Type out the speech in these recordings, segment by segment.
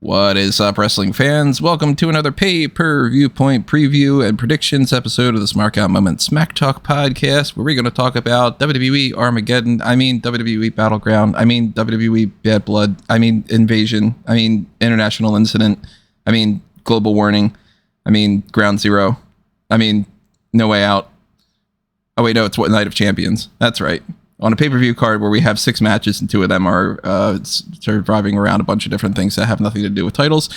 What is up, wrestling fans? Welcome to another Pay-Per-Viewpoint preview and predictions episode of the Smark Out Moment Smack Talk podcast, where we're going to talk about WWE Armageddon, WWE Battleground, WWE Bad Blood, Invasion, International Incident, Global Warning, Ground Zero, No Way Out. Oh wait, no, it's Night of Champions. That's right. On a pay-per-view card where we have 6 matches and 2 of them are surviving around a bunch of different things that have nothing to do with titles.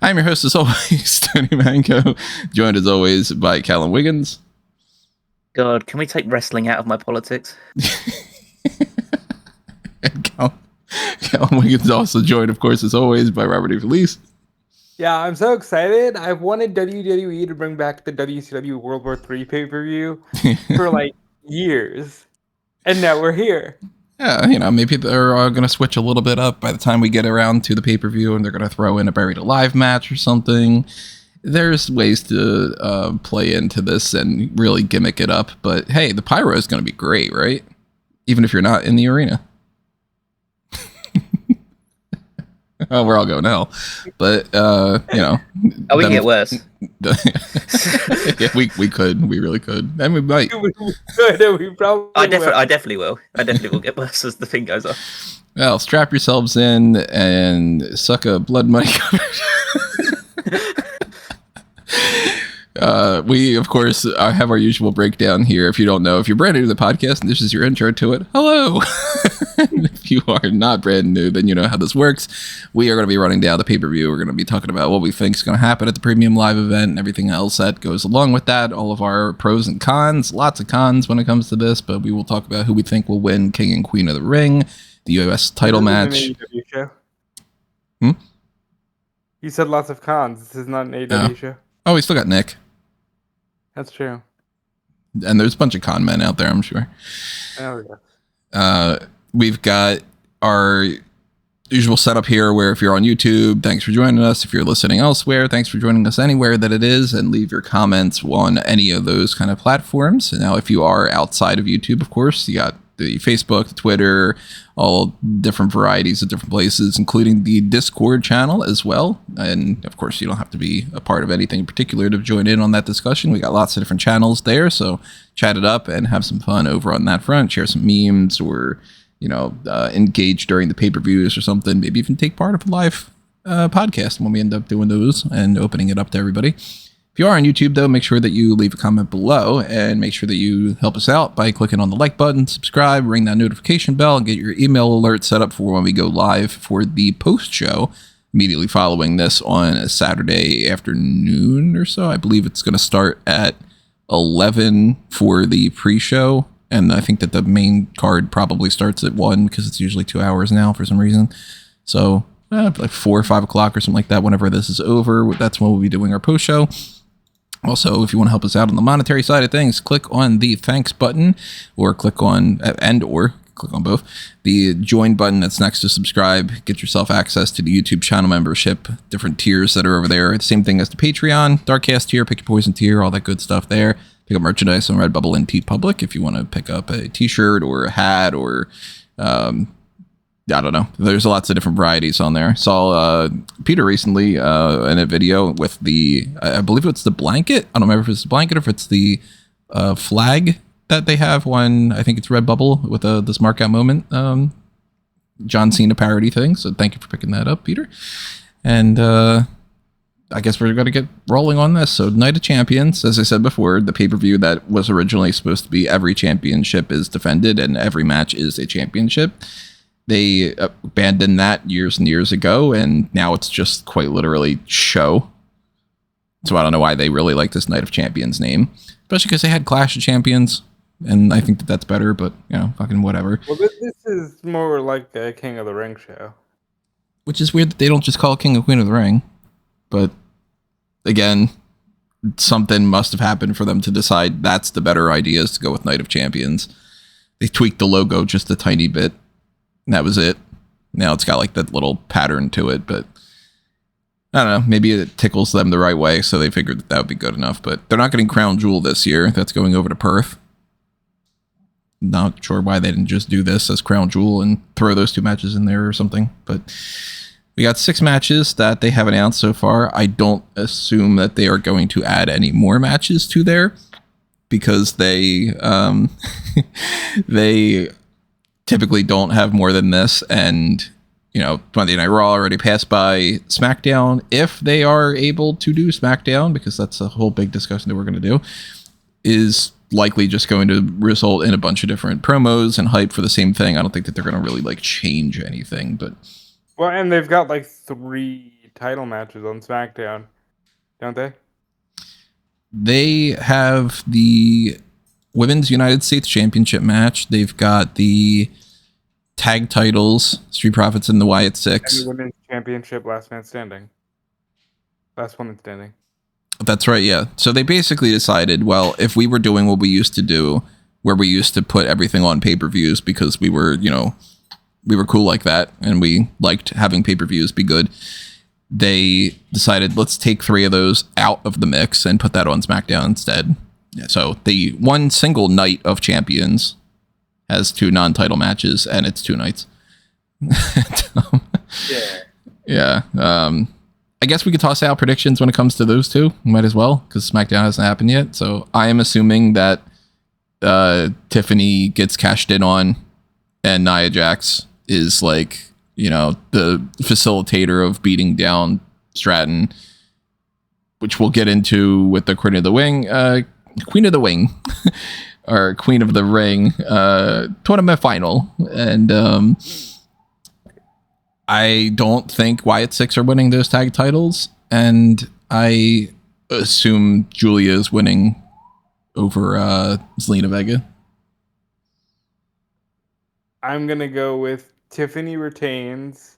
I'm your host as always, Tony Manco, joined as always by Callum Wiggins. God, can we take wrestling out of my politics? And Callum Wiggins also joined, of course, as always, by Robert E. Felice. Yeah, I'm so excited. I've wanted WWE to bring back the WCW World War III pay-per-view for like years. And now we're here. Yeah, maybe they're going to switch a little bit up by the time we get around to the pay-per-view, and they're going to throw in a Buried Alive match or something. There's ways to play into this and really gimmick it up. But hey, the pyro is going to be great, right? Even if you're not in the arena. Oh, we're all going to hell. But, Oh, we can get worse. Yeah, we could. We really could. And we might. We probably I definitely will. I definitely will get worse as the thing goes on. Well, strap yourselves in and suck a blood money covered. We, of course, have our usual breakdown here. If you don't know, if you're brand new to the podcast and this is your intro to it, hello. If you are not brand new, then you know how this works. We are going to be running down the pay-per-view. We're going to be talking about what we think is going to happen at the premium live event and everything else that goes along with that. All of our pros and cons, lots of cons when it comes to this, but we will talk about who we think will win King and Queen of the Ring, the US title match. You said lots of cons. This is not an AEW show. Oh, we still got Nick. That's true. And there's a bunch of con men out there, I'm sure. Oh, yeah. We've got our usual setup here where if you're on YouTube, thanks for joining us. If you're listening elsewhere, thanks for joining us anywhere that it is, and leave your comments on any of those kind of platforms. Now, if you are outside of YouTube, of course, you got the Facebook, the Twitter, all different varieties of different places, including the Discord channel as well. And of course, you don't have to be a part of anything in particular to join in on that discussion. We got lots of different channels there, so chat it up and have some fun over on that front. Share some memes or, engage during the pay-per-views or something. Maybe even take part of a live podcast when we end up doing those and opening it up to everybody. If you are on YouTube, though, make sure that you leave a comment below and make sure that you help us out by clicking on the like button, subscribe, ring that notification bell, and get your email alert set up for when we go live for the post show immediately following this on a Saturday afternoon or so. I believe it's going to start at 11 for the pre-show, and I think that the main card probably starts at 1 because it's usually 2 hours now for some reason. So like 4 or 5 o'clock or something like that, whenever this is over, that's when we'll be doing our post show. Also, if you want to help us out on the monetary side of things, click on the thanks button or click on both the join button that's next to subscribe. Get yourself access to the YouTube channel membership, different tiers that are over there. The same thing as the Patreon, Darkcast tier, Pick Your Poison tier, all that good stuff there. Pick up merchandise on Redbubble and TeePublic if you want to pick up a t-shirt or a hat or I don't know. There's lots of different varieties on there. Saw Peter recently in a video with I believe it's the blanket. I don't remember if it's the blanket or if it's the flag that they have on, I think it's Redbubble with the Smark Out Moment John Cena parody thing. So thank you for picking that up, Peter. And I guess we're going to get rolling on this. So Night of Champions, as I said before, the pay-per-view that was originally supposed to be every championship is defended and every match is a championship. They abandoned that years and years ago, and now it's just quite literally show. So I don't know why they really like this Night of Champions name, especially because they had Clash of Champions, and I think that that's better, but, fucking whatever. Well, this is more like a King of the Ring show. Which is weird that they don't just call it King and Queen of the Ring. But, again, something must have happened for them to decide that's the better idea is to go with Night of Champions. They tweaked the logo just a tiny bit. And that was it. Now it's got like that little pattern to it, but I don't know. Maybe it tickles them the right way, so they figured that would be good enough. But they're not getting Crown Jewel this year. That's going over to Perth. Not sure why they didn't just do this as Crown Jewel and throw those 2 matches in there or something. But we got 6 matches that they have announced so far. I don't assume that they are going to add any more matches to there because they they typically don't have more than this. And, you know, Monday Night Raw already passed by SmackDown. If they are able to do SmackDown, because that's a whole big discussion that we're going to do, is likely just going to result in a bunch of different promos and hype for the same thing. I don't think that they're going to really like change anything, but Well, and they've got like 3 title matches on SmackDown, don't they? they have the Women's United States Championship match. They've got the tag titles, Street Profits and the Wyatt And Six. the Women's Championship, Last Man Standing. Last Woman Standing. That's right, yeah. So they basically decided, well, if we were doing what we used to do, where we used to put everything on pay-per-views because we were, you know, we were cool like that and we liked having pay-per-views be good, they decided, let's take 3 of those out of the mix and put that on SmackDown instead. So the one single night of champions has 2 non-title matches, and it's 2 nights. Yeah. I guess we could toss out predictions when it comes to those 2. Might as well, because SmackDown hasn't happened yet. So I am assuming that Tiffany gets cashed in on, and Nia Jax is like, you know, the facilitator of beating down Stratton, which we'll get into with the Queen of the Wing, or Queen of the Ring tournament final. And I don't think Wyatt Six are winning those tag titles, and I assume Julia is winning over Zelina Vega. I'm going to go with Tiffany retains.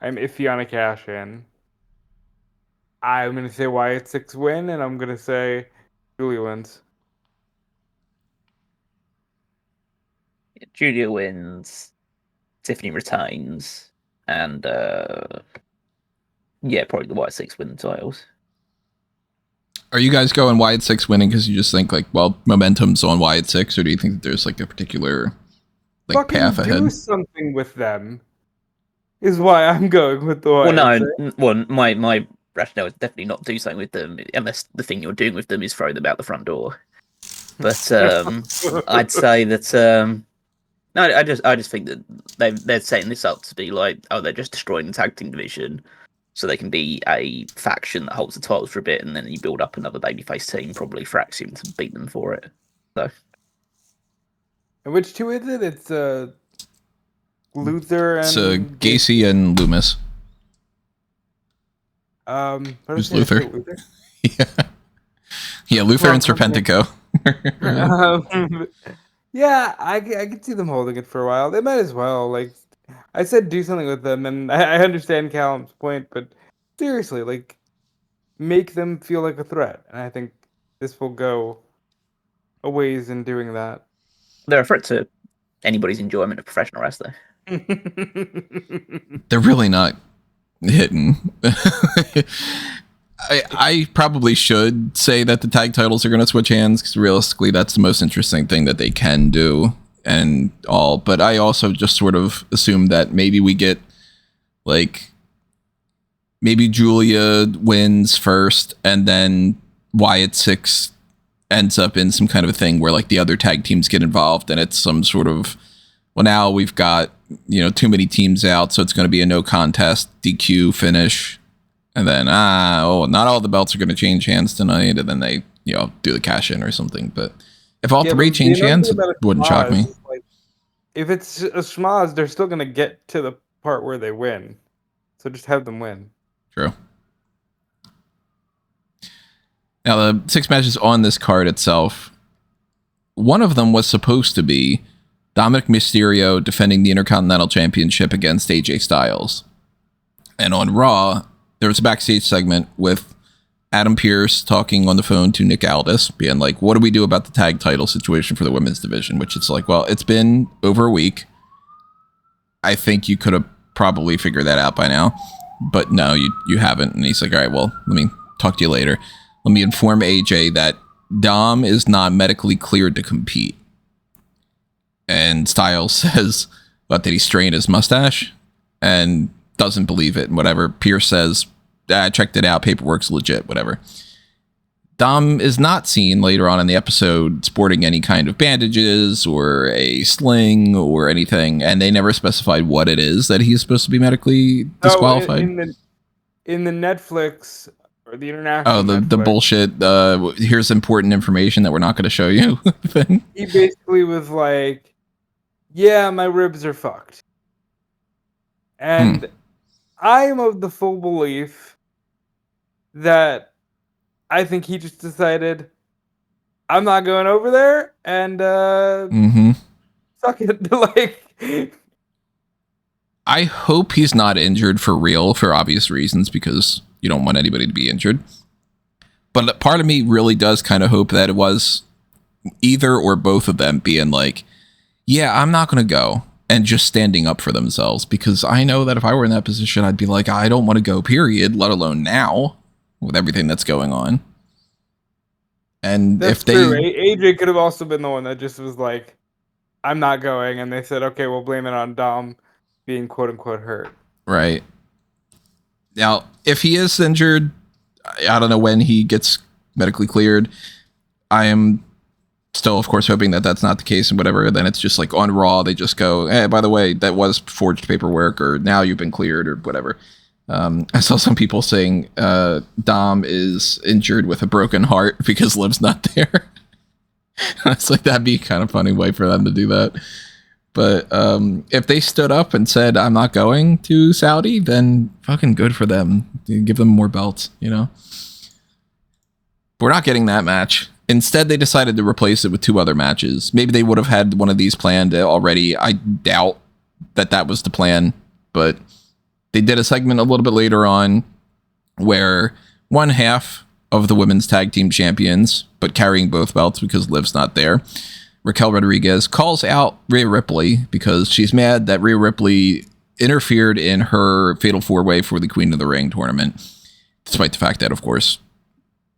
I'm iffy on a cash-in. I'm going to say Wyatt Six win, and I'm going to say Julia wins. Julia wins, Tiffany retains, and probably the White Six win the titles. Are you guys going Wyatt Six winning because you just think like, well, momentum's on Wyatt Six, or do you think that there's like a particular like Fucking path ahead? do something with them is why I'm going with the Wyatt Six. My rationale is definitely not do something with them unless the thing you're doing with them is throw them out the front door. But I'd say that no, I just think that they're setting this up to be like, oh, they're just destroying the tag team division, so they can be a faction that holds the titles for a bit, and then you build up another babyface team, probably for Axiom, to beat them for it. So, And which 2 is it? It's Luther and It's Gacy and Loomis. Who's Luther? Yeah, Luther and Serpentico. Yeah, I could see them holding it for a while. They might as well. Like, I said do something with them, and I understand Callum's point, but seriously, like, make them feel like a threat. And I think this will go a ways in doing that. they're a threat to anybody's enjoyment of professional wrestling. They're really not hitting. I probably should say that the tag titles are going to switch hands, because realistically that's the most interesting thing that they can do and all. But I also just sort of assume that maybe we get like, maybe Julia wins first and then Wyatt Six ends up in some kind of a thing where like the other tag teams get involved, and it's some sort of, well, now we've got, you know, too many teams out, so it's going to be a no contest DQ finish. And then, not all the belts are going to change hands tonight. And then they, you know, do the cash in or something. But if all 3 change hands, it wouldn't shock me. Like, if it's a schmoz, they're still going to get to the part where they win. So just have them win. True. Now, the 6 matches on this card itself, one of them was supposed to be Dominic Mysterio defending the Intercontinental Championship against AJ Styles. And on Raw, there was a backstage segment with Adam Pearce talking on the phone to Nick Aldis, being like, what do we do about the tag title situation for the women's division? Which it's like, well, it's been over a week. I think you could have probably figured that out by now. But no, you haven't. And he's like, all right, well, let me talk to you later. Let me inform AJ that Dom is not medically cleared to compete. And Styles says, "What, did he strain his mustache?" And doesn't believe it. And whatever. Pierce says, "I checked it out. Paperwork's legit." Whatever. Dom is not seen later on in the episode sporting any kind of bandages or a sling or anything, and they never specified what it is that he's supposed to be medically disqualified. In the Netflix or the international the bullshit. Here's important information that we're not going to show you. Thing. He basically was like, "Yeah, my ribs are fucked," and I am of the full belief that I think he just decided, I'm not going over there, and suck it. Like, I hope he's not injured for real, for obvious reasons, because you don't want anybody to be injured. But part of me really does kind of hope that it was either or both of them being like, yeah, I'm not going to go, and just standing up for themselves, because I know that if I were in that position, I'd be like, I don't want to go, period, let alone now, with everything that's going on. And that's if they... true. AJ could have also been the one that just was like, I'm not going, and they said, okay, we'll blame it on Dom being quote-unquote hurt. Right. Now, if he is injured, I don't know when he gets medically cleared. I am still, of course, hoping that that's not the case and whatever. Then it's just like on Raw, they just go, hey, by the way, that was forged paperwork, or now you've been cleared, or whatever. I saw some people saying Dom is injured with a broken heart because Liv's not there. It's like, that'd be kind of funny way for them to do that. But if they stood up and said, I'm not going to Saudi, then fucking good for them. Give them more belts, you know? But we're not getting that match. Instead, they decided to replace it with 2 other matches. Maybe they would have had one of these planned already. I doubt that that was the plan. But they did a segment a little bit later on where one half of the women's tag team champions, but carrying both belts because Liv's not there, Raquel Rodriguez, calls out Rhea Ripley because she's mad that Rhea Ripley interfered in her Fatal 4-Way for the Queen of the Ring tournament. Despite the fact that, of course,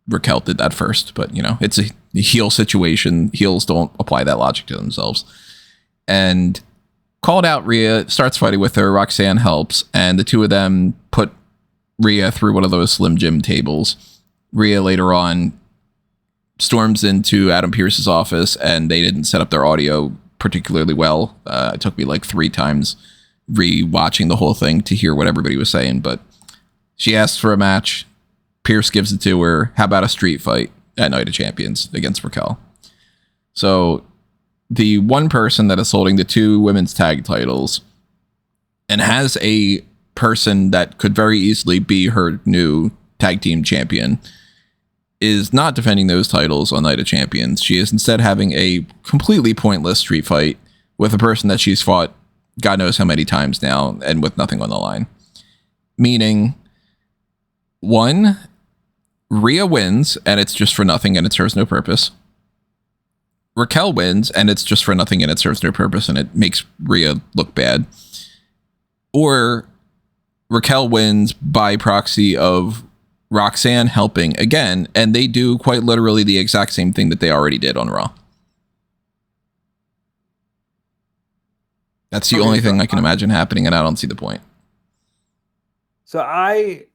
Raquel did that first. But, you know, it's a heel situation. Heels don't apply that logic to themselves. And called out Rhea, starts fighting with her. Roxanne helps. And the 2 of them put Rhea through one of those Slim Jim tables. Rhea later on storms into Adam Pearce's office, and they didn't set up their audio particularly well. It took me like 3 times re-watching the whole thing to hear what everybody was saying, but she asked for a match. Pierce gives it to her. How about a street fight at Night of Champions against Raquel? So the one person that is holding the 2 women's tag titles and has a person that could very easily be her new tag team champion is not defending those titles on Night of Champions. She is instead having a completely pointless street fight with a person that she's fought God knows how many times now, and with nothing on the line. Meaning, 1, Rhea wins, and it's just for nothing, and it serves no purpose. Raquel wins, and it's just for nothing, and it serves no purpose, and it makes Rhea look bad. Or Raquel wins by proxy of Roxanne helping again, and they do quite literally the exact same thing that they already did on Raw. That's the only thing I can imagine happening, and I don't see the point. So I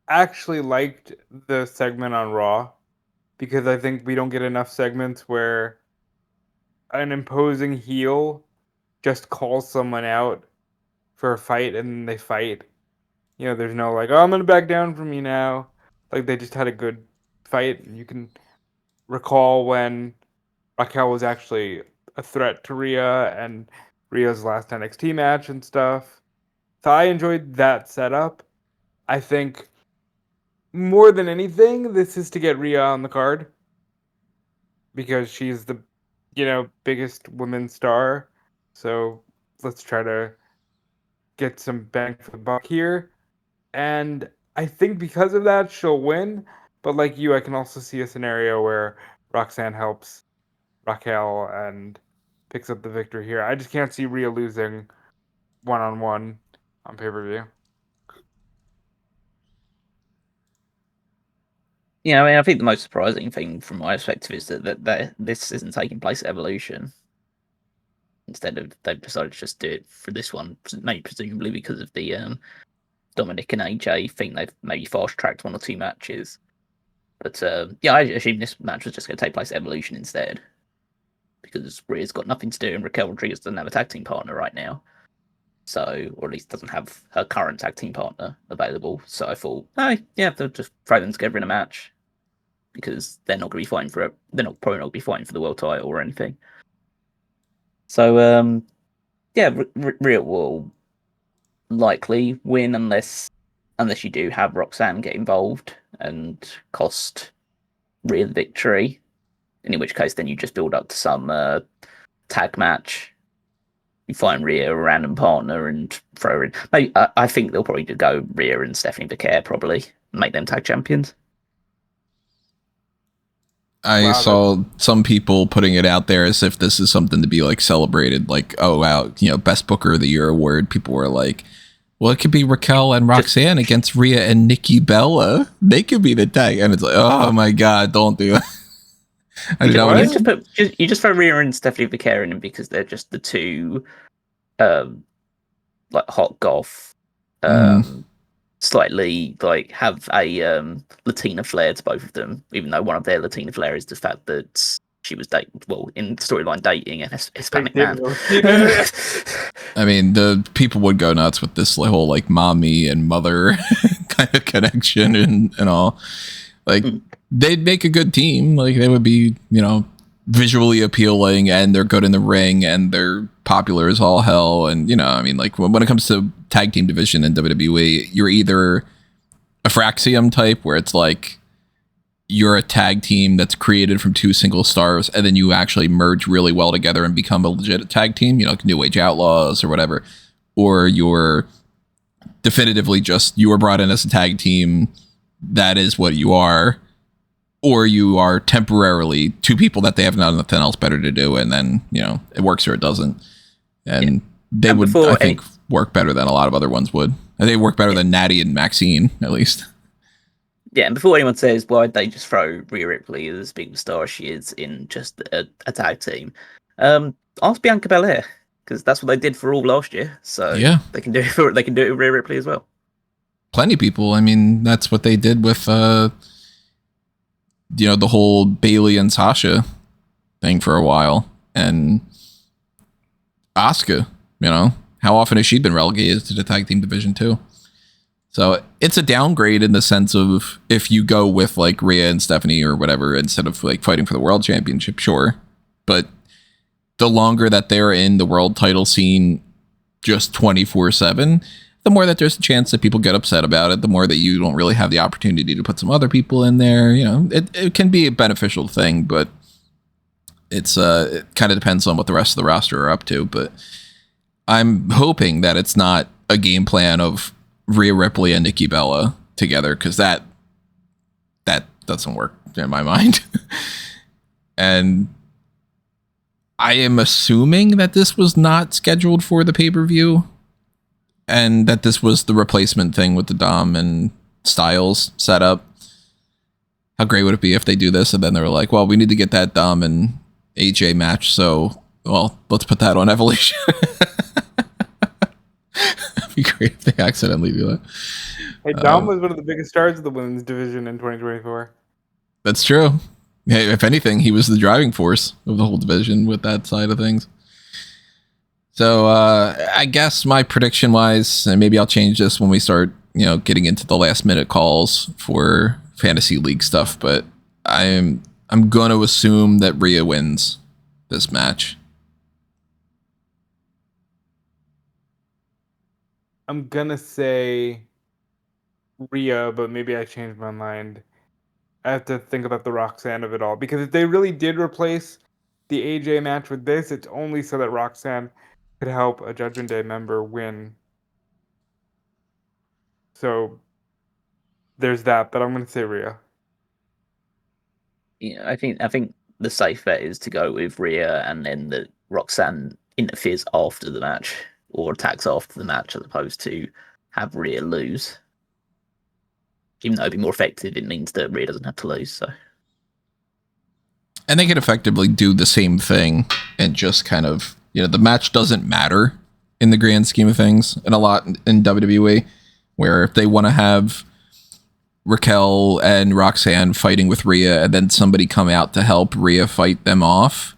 actually liked the segment on Raw because I think we don't get enough segments where an imposing heel just calls someone out for a fight and they fight. You know, there's no like, oh, I'm going to back down from you now. Like, they just had a good fight. And you can recall when Raquel was actually a threat to Rhea and Rhea's last NXT match and stuff. So I enjoyed that setup. I think more than anything, this is to get Rhea on the card because she's the, biggest women's star. So let's try to get some bang for the buck here. And I think because of that, she'll win. But like you, I can also see a scenario where Roxanne helps Raquel and picks up the victory here. I just can't see Rhea losing one-on-one on pay-per-view. Yeah, I mean, I think the most surprising thing from my perspective is that this isn't taking place at Evolution. instead of they've decided to just do it for this one, maybe presumably because of the Dominic and AJ thing. They've maybe fast tracked 1 or 2 matches, but I assume this match was just going to take place at Evolution instead, because Rhea's got nothing to do and Raquel Rodriguez doesn't have a tag team partner right now. So, or at least doesn't have her current tag team partner available. So I thought, they'll just throw them together in a match, because they're not going to be fighting for it. They're not probably not going to be fighting for the world title or anything. So, Rhea will likely win unless you do have Roxanne get involved and cost Rhea the victory. In which case, then you just build up to some tag match. You find Rhea a random partner and throw her in. Maybe, I think they'll probably go Rhea and Stephanie Becker, probably make them tag champions. I saw some people putting it out there as if this is something to be like celebrated, like, oh wow, Best Booker of the Year award. People were like, well, it could be Raquel and Roxanne against Rhea and Nikki Bella. They could be the tag, and it's like, oh my god, don't do that. You just throw Rhea and Stephanie Becker in because they're just the two, like hot goth, slightly like have a Latina flair to both of them. Even though one of their Latina flair is the fact that she was in storyline dating a Hispanic man. I mean, the people would go nuts with this whole like mommy and mother kind of connection and all. Like, they'd make a good team. Like, they would be, visually appealing, and they're good in the ring, and they're popular as all hell. And, I mean, like, when it comes to tag team division in WWE, you're either a Fraxium type, where it's like you're a tag team that's created from 2 single stars, and then you actually merge really well together and become a legit tag team, like New Age Outlaws or whatever. Or you're definitively just, you were brought in as a tag team, that is what you are. Or you are temporarily 2 people that they have nothing else better to do, and then, it works or it doesn't. And they would, I think, work better than a lot of other ones would. And they work better than Natty and Maxine, at least. Yeah, and before anyone says, why'd they just throw Rhea Ripley as big star she is in just a tag team? Ask Bianca Belair, because that's what they did for all last year. So yeah, they can do it with Rhea Ripley as well. Plenty of people. I mean, that's what they did with the whole Bayley and Sasha thing for a while. And Asuka, how often has she been relegated to the tag team division too? So it's a downgrade in the sense of, if you go with like Rhea and Stephanie or whatever, instead of like fighting for the world championship, sure. But the longer that they're in the world title scene just 24/7, the more that there's a chance that people get upset about it, the more that you don't really have the opportunity to put some other people in there. It can be a beneficial thing, but it kind of depends on what the rest of the roster are up to. But I'm hoping that it's not a game plan of Rhea Ripley and Nikki Bella together, because that doesn't work in my mind. And I am assuming that this was not scheduled for the pay-per-view, and that this was the replacement thing with the Dom and Styles setup. How great would it be if they do this and then they're like, well, we need to get that Dom and AJ match, so, well, let's put that on Evolution. It'd be great if they accidentally do that. Hey, Dom was one of the biggest stars of the women's division in 2024. That's true. Hey, if anything, he was the driving force of the whole division with that side of things. So I guess my prediction wise, and maybe I'll change this when we start, getting into the last minute calls for fantasy league stuff, but I'm going to assume that Rhea wins this match. I'm going to say Rhea, but maybe I changed my mind. I have to think about the Roxanne of it all, because if they really did replace the AJ match with this, it's only so that Roxanne could help a Judgment Day member win. So there's that, but I'm going to say Rhea. Yeah, I think the safe bet is to go with Rhea, and then the Roxanne interferes after the match or attacks after the match, as opposed to have Rhea lose. Even though it'd be more effective, it means that Rhea doesn't have to lose. So, and they could effectively do the same thing and just kind of the match doesn't matter in the grand scheme of things, and a lot in WWE, where if they want to have Raquel and Roxanne fighting with Rhea and then somebody come out to help Rhea fight them off,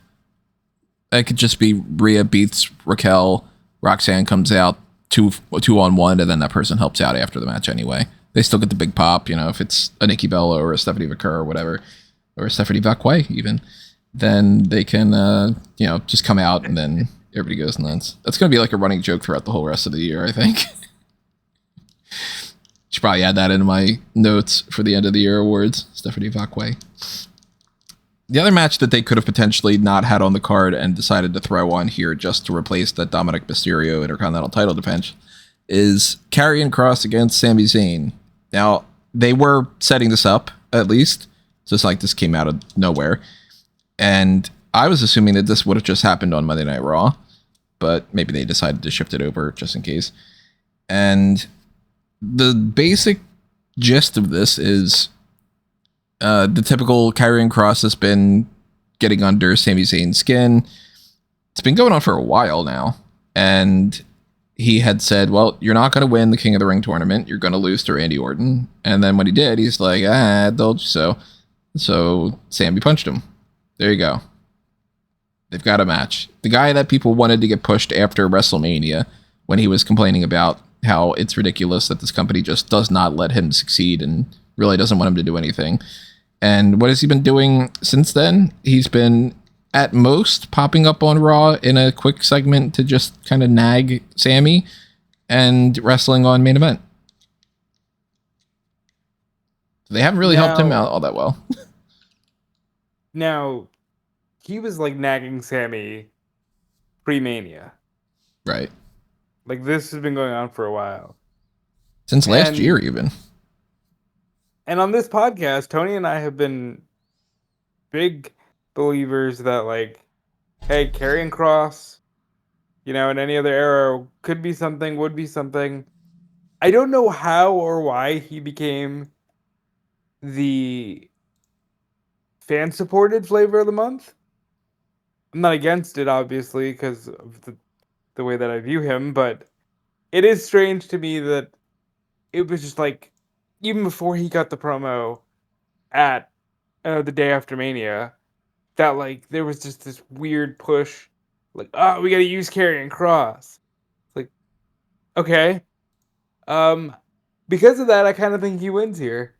it could just be Rhea beats Raquel, Roxanne comes out two on one, and then that person helps out after the match anyway. They still get the big pop, if it's a Nikki Bella or a Stephanie McCurr or whatever, or a Stephanie Vacquet even, then they can, just come out and then everybody goes nuts. That's going to be like a running joke throughout the whole rest of the year, I think. Should probably add that into my notes for the end of the year awards. Stephanie Vacquet. The other match that they could have potentially not had on the card and decided to throw on here just to replace that Dominic Mysterio Intercontinental title defense is Karrion Kross against Sami Zayn. Now, they were setting this up, at least. So it's like this came out of nowhere. And I was assuming that this would have just happened on Monday Night Raw, but maybe they decided to shift it over just in case. And the basic gist of this is the typical Karrion Kross has been getting under Sami Zayn's skin. It's been going on for a while now. And he had said, well, you're not going to win the King of the Ring tournament. You're going to lose to Randy Orton. And then when he did, he's like, I told you so. So Sami punched him. There you go. They've got a match. The guy that people wanted to get pushed after WrestleMania when he was complaining about how it's ridiculous that this company just does not let him succeed and really doesn't want him to do anything. And what has he been doing since then? He's been, at most, popping up on Raw in a quick segment to just kind of nag Sami and wrestling on Main Event. They haven't really helped him out all that well. Now, he was like nagging Sami pre-Mania. Right. Like, this has been going on for a while. Since last year, even. And on this podcast, Tony and I have been big believers that, like, hey, Karrion Kross, in any other era could be something, would be something. I don't know how or why he became the fan-supported flavor of the month. I'm not against it, obviously, because of the way that I view him, but it is strange to me that it was just like, even before he got the promo at the day after Mania, that like there was just this weird push, like, oh, we got to use Karrion Kross. Like, okay, because of that, I kind of think he wins here.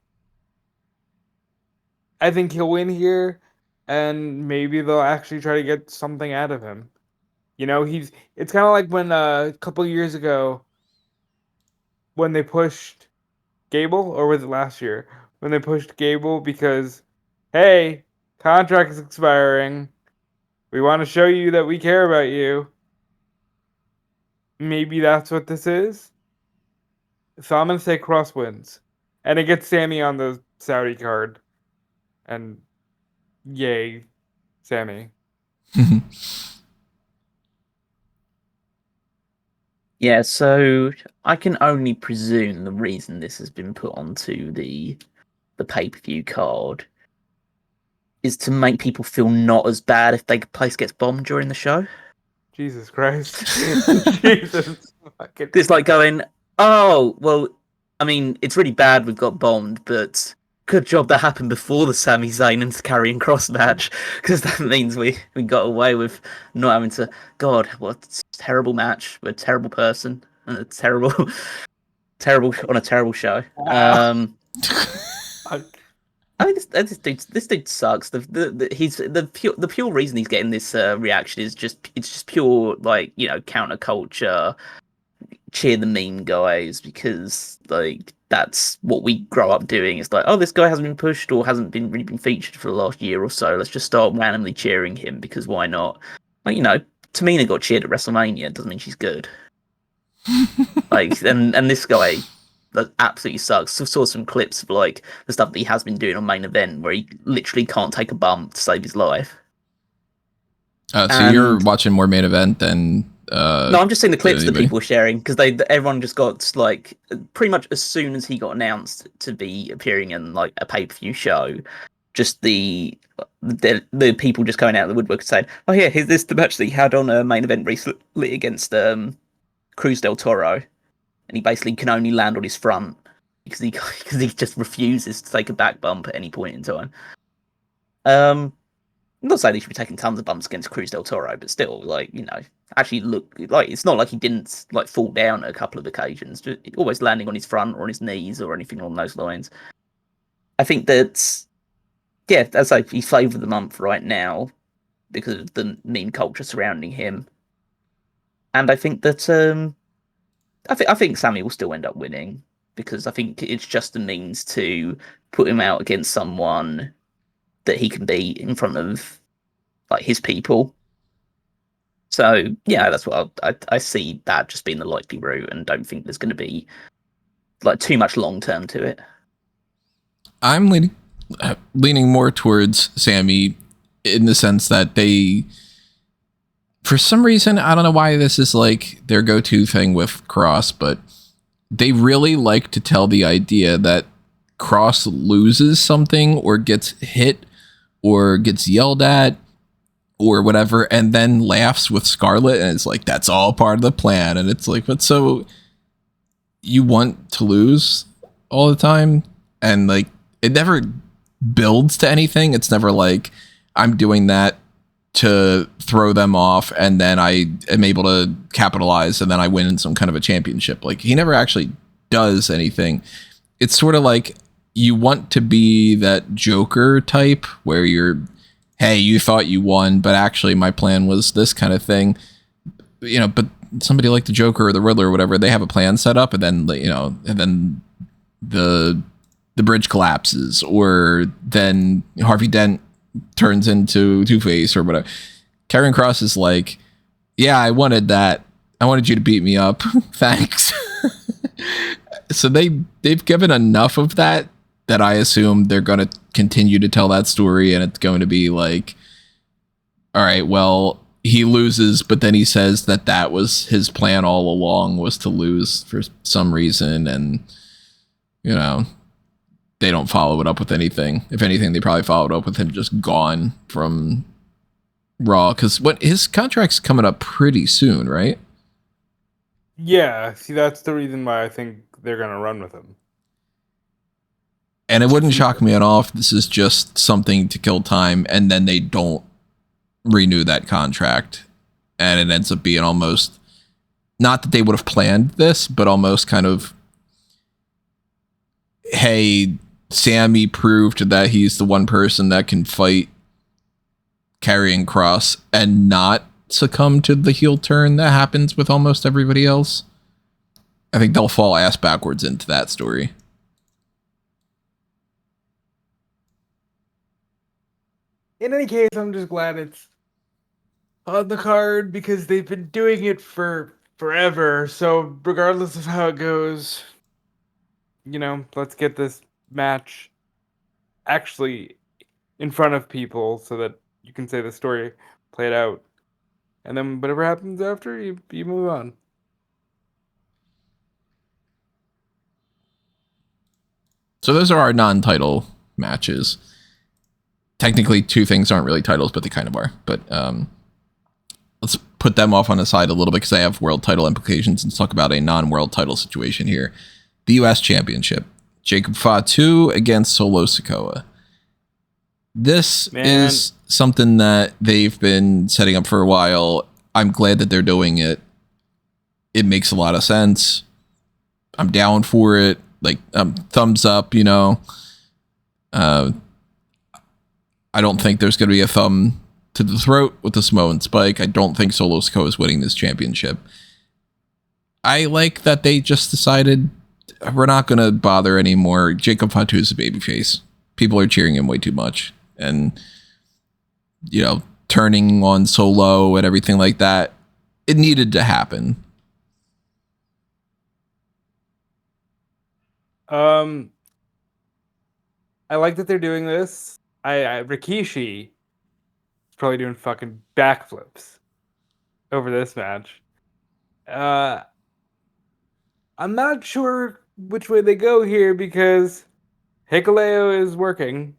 I think he'll win here, and maybe they'll actually try to get something out of him. It's kind of like when a couple years ago when they pushed Gable, or was it last year? When they pushed Gable because, hey, contract is expiring. We want to show you that we care about you. Maybe that's what this is. So I'm going to say Kross wins. And it gets Sami on the Saudi card. And yay, Sami. Yeah, so I can only presume the reason this has been put onto the pay-per-view card is to make people feel not as bad if the place gets bombed during the show. Jesus Christ. Jesus fucking... It's like going, oh, well, I mean, it's really bad we've got bombed, but good job that happened before the Sami Zayn and Karrion Kross match, because that means we got away with not having to, God, what a terrible match, with a terrible person, and a terrible on a terrible show. Wow. I mean, this dude sucks. The pure reason he's getting this reaction is just pure, like, counterculture, cheer the meme guys, because like that's what we grow up doing. It's like, oh, this guy hasn't been pushed or hasn't been really been featured for the last year or so. Let's just start randomly cheering him, because why not? Like, Tamina got cheered at WrestleMania. Doesn't mean she's good. Like, and this guy that absolutely sucks. So saw some clips of like the stuff that he has been doing on Main Event where he literally can't take a bump to save his life. So you're watching more Main Event than no, I'm just seeing the clips that people are sharing, because everyone just got, like, pretty much as soon as he got announced to be appearing in like a pay-per-view show, just the people just coming out of the woodwork and saying, "Oh yeah, here's this the match that he had on a main event recently against Cruz del Toro, and he basically can only land on his front because he just refuses to take a back bump at any point in time." I'm not saying he should be taking tons of bumps against Cruz del Toro, but still, like, actually look like it's not like he didn't like fall down a couple of occasions, just always landing on his front or on his knees or anything along those lines. I think that's that's like he's flavor of the month right now because of the meme culture surrounding him, and I think that I think Sami will still end up winning because I think it's just a means to put him out against someone that he can beat in front of like his people. So yeah, that's what I see that just being the likely route, and don't think there's going to be like too much long term to it. I'm leaning more towards Sami in the sense that they, for some reason, I don't know why this is like their go-to thing with Kross, but they really like to tell the idea that Kross loses something or gets hit or gets yelled at or whatever, and then laughs with Scarlett, and it's like, that's all part of the plan. And it's like, but so you want to lose all the time? And like, it never builds to anything. It's never like, I'm doing that to throw them off, and then I am able to capitalize, and then I win in some kind of a championship. Like, he never actually does anything. It's sort of like, you want to be that Joker type where you're, hey, you thought you won, but actually my plan was this kind of thing. But somebody like the Joker or the Riddler or whatever, they have a plan set up, and then, and then the bridge collapses, or then Harvey Dent turns into Two-Face or whatever. Karrion Kross is like, yeah, I wanted that. I wanted you to beat me up. Thanks. So they've given enough of that I assume they're going to continue to tell that story, and it's going to be like, all right, well, he loses, but then he says that was his plan all along, was to lose for some reason, and they don't follow it up with anything. If anything, they probably followed up with him just gone from Raw, because his contract's coming up pretty soon, right? Yeah, see, that's the reason why I think they're gonna run with him. And it wouldn't shock me at all if this is just something to kill time, and then they don't renew that contract, and it ends up being almost, not that they would have planned this, but almost kind of, hey, Sami proved that he's the one person that can fight Karrion Kross and not succumb to the heel turn that happens with almost everybody else. I think they'll fall ass backwards into that story. In any case, I'm just glad it's on the card because they've been doing it for forever. So regardless of how it goes, let's get this match actually in front of people so that you can say the story played out. And then whatever happens after, you move on. So those are our non-title matches. Technically, two things aren't really titles, but they kind of are. But let's put them off on the side a little bit because they have world title implications, and talk about a non-world title situation here. The U.S. Championship. Jacob Fatu against Solo Sikoa. This is something that they've been setting up for a while. I'm glad that they're doing it. It makes a lot of sense. I'm down for it. Like, thumbs up, I don't think there's going to be a thumb to the throat with the Samoan Spike. I don't think Solo Sikoa is winning this championship. I like that they just decided we're not going to bother anymore. Jacob Fatu is a babyface. People are cheering him way too much. And, turning on Solo and everything like that, it needed to happen. I like that they're doing this. Rikishi is probably doing fucking backflips over this match. I'm not sure which way they go here because Hikuleo is working.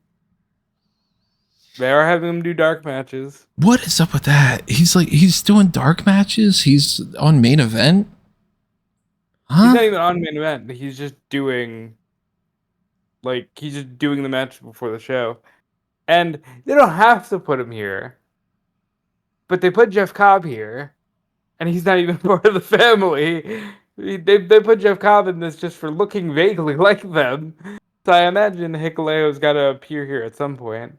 They are having him do dark matches. What is up with that? He's doing dark matches. He's on main event. He's Huh? not even on main event. He's just doing the match before the show. And they don't have to put him here. But they put Jeff Cobb here. And he's not even part of the family. They put Jeff Cobb in this just for looking vaguely like them. So I imagine Hikuleo's got to appear here at some point.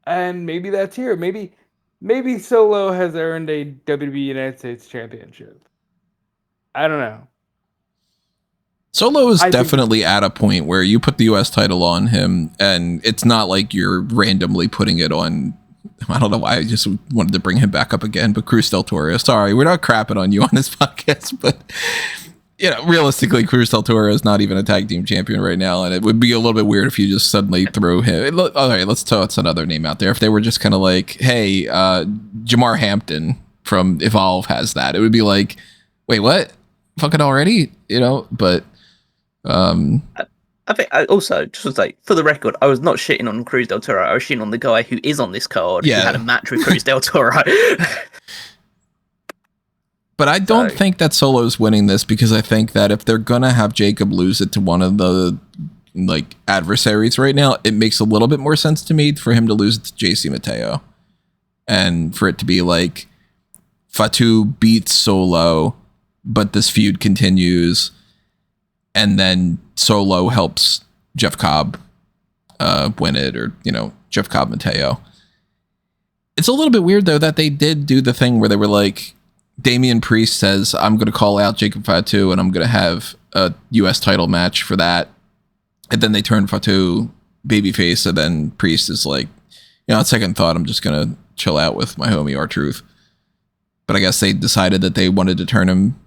And maybe that's here. Maybe Solo has earned a WWE United States Championship. I don't know. Solo is definitely at a point where you put the US title on him, and it's not like you're randomly putting it on. I don't know why I just wanted to bring him back up again, but Cruz del Toro. Sorry, we're not crapping on you on this podcast, but realistically, Cruz del Toro is not even a tag team champion right now, and it would be a little bit weird if you just suddenly threw him. All right, let's toss another name out there. If they were just kind of like, hey, Jamar Hampton from Evolve has that, it would be like, wait, what? Fucking already? But I think also, just to say, for the record, I was not shitting on Cruz del Toro. I was shitting on the guy who is on this card who had a match with Cruz del Toro. But I don't think that Solo's winning this, because I think that if they're gonna have Jacob lose it to one of the adversaries right now, it makes a little bit more sense to me for him to lose it to JC Mateo, and for it to be like Fatu beats Solo, but this feud continues, and then Solo helps Jeff Cobb win it, or Jeff Cobb Mateo. It's a little bit weird though that they did do the thing where they were like, Damian Priest says, I'm going to call out Jacob Fatu and I'm going to have a US title match for that. And then they turn Fatu babyface, and then Priest is like, on second thought, I'm just going to chill out with my homie R-Truth. But I guess they decided that they wanted to turn him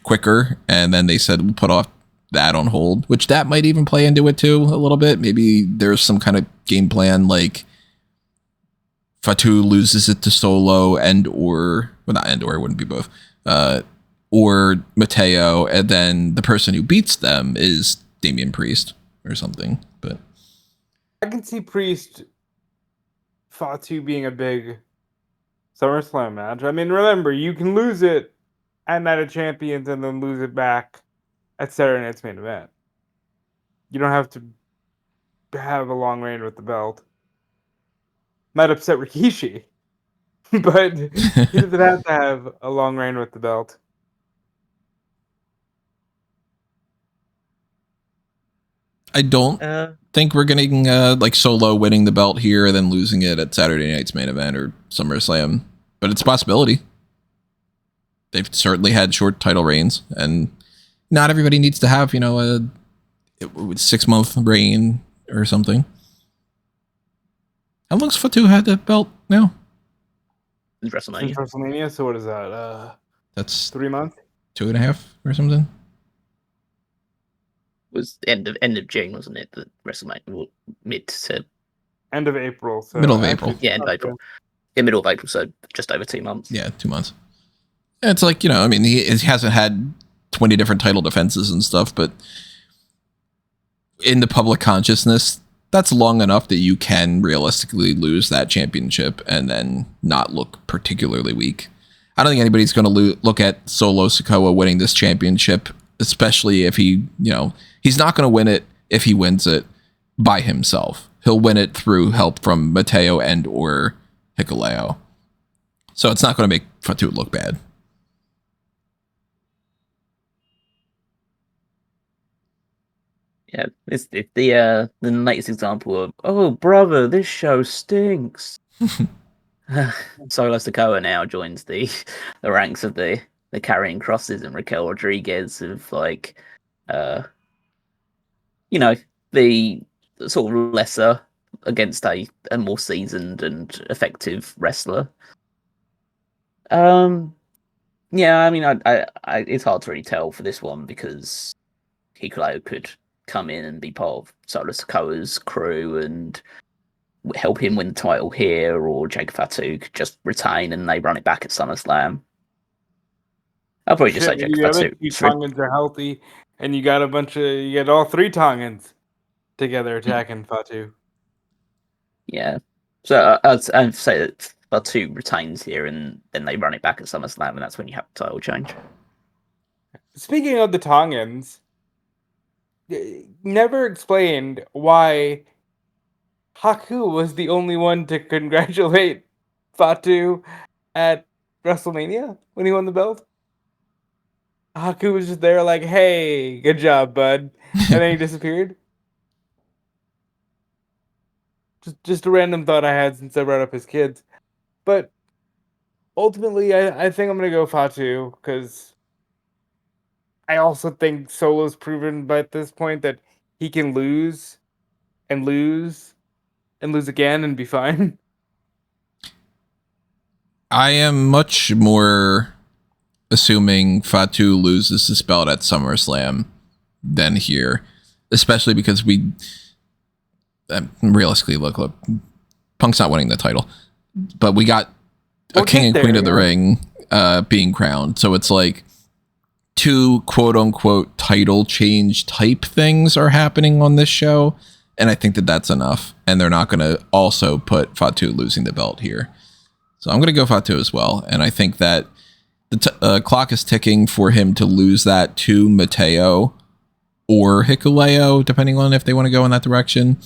quicker, and then they said, we'll put off that on hold, which that might even play into it too a little bit. Maybe there's some kind of game plan, like Fatu loses it to Solo it wouldn't be both, or Mateo, and then the person who beats them is Damian Priest or something. But I can see Priest Fatu being a big SummerSlam match. I mean, remember, you can lose it at Night of Champions and then lose it back at Saturday Night's Main Event. You don't have to have a long reign with the belt. Might upset Rikishi, but he doesn't have to have a long reign with the belt. I don't think we're getting Solo winning the belt here and then losing it at Saturday Night's Main Event or SummerSlam, but it's a possibility. They've certainly had short title reigns, and not everybody needs to have, a 6-month reign or something. How long's Fatu had the belt now? Since WrestleMania. So what is that? That's 3 months, 2.5 or something. Was end of June, wasn't it? The WrestleMania, well, end of April. So middle of April. Yeah, end of April. Yeah, middle of April. So just over 2 months. Yeah, 2 months. And it's like, he hasn't had 20 different title defenses and stuff, but in the public consciousness, that's long enough that you can realistically lose that championship and then not look particularly weak. I don't think anybody's going to look at Solo Sikoa winning this championship, especially if he's not going to win it if he wins it by himself. He'll win it through help from Mateo and or Hikuleo. So it's not going to make Fatu look bad. Yeah, it's the latest example of, oh brother, this show stinks. Solo Sikoa now joins the ranks of the Karrion Krosses and Raquel Rodriguez of the sort of lesser against a more seasoned and effective wrestler. Yeah, I mean, I it's hard to really tell for this one because Hikuleo could come in and be part of Solo Sikoa's crew and help him win the title here, or Jacob Fatu could just retain and they run it back at SummerSlam. I'll probably just say Jacob Fatu. The Tongans are healthy, and you got all 3 Tongans together attacking Fatu. Yeah. So I'd say that Fatu retains here, and then they run it back at SummerSlam, and that's when you have the title change. Speaking of the Tongans, never explained why Haku was the only one to congratulate Fatu at WrestleMania when he won the belt. Haku was just there like, hey, good job, bud. And then he disappeared. Just a random thought I had since I brought up his kids. But ultimately, I think I'm going to go Fatu because I also think Solo's proven by at this point that he can lose and lose and lose again and be fine. I am much more assuming Fatu loses this belt at SummerSlam than here, especially because we realistically look, Punk's not winning the title, but we got a king and queen of the ring being crowned, so it's like two quote unquote title change type things are happening on this show, and I think that that's enough, and they're not going to also put Fatu losing the belt here. So I'm going to go Fatu as well, and I think that the clock is ticking for him to lose that to Mateo or Hikuleo, depending on if they want to go in that direction,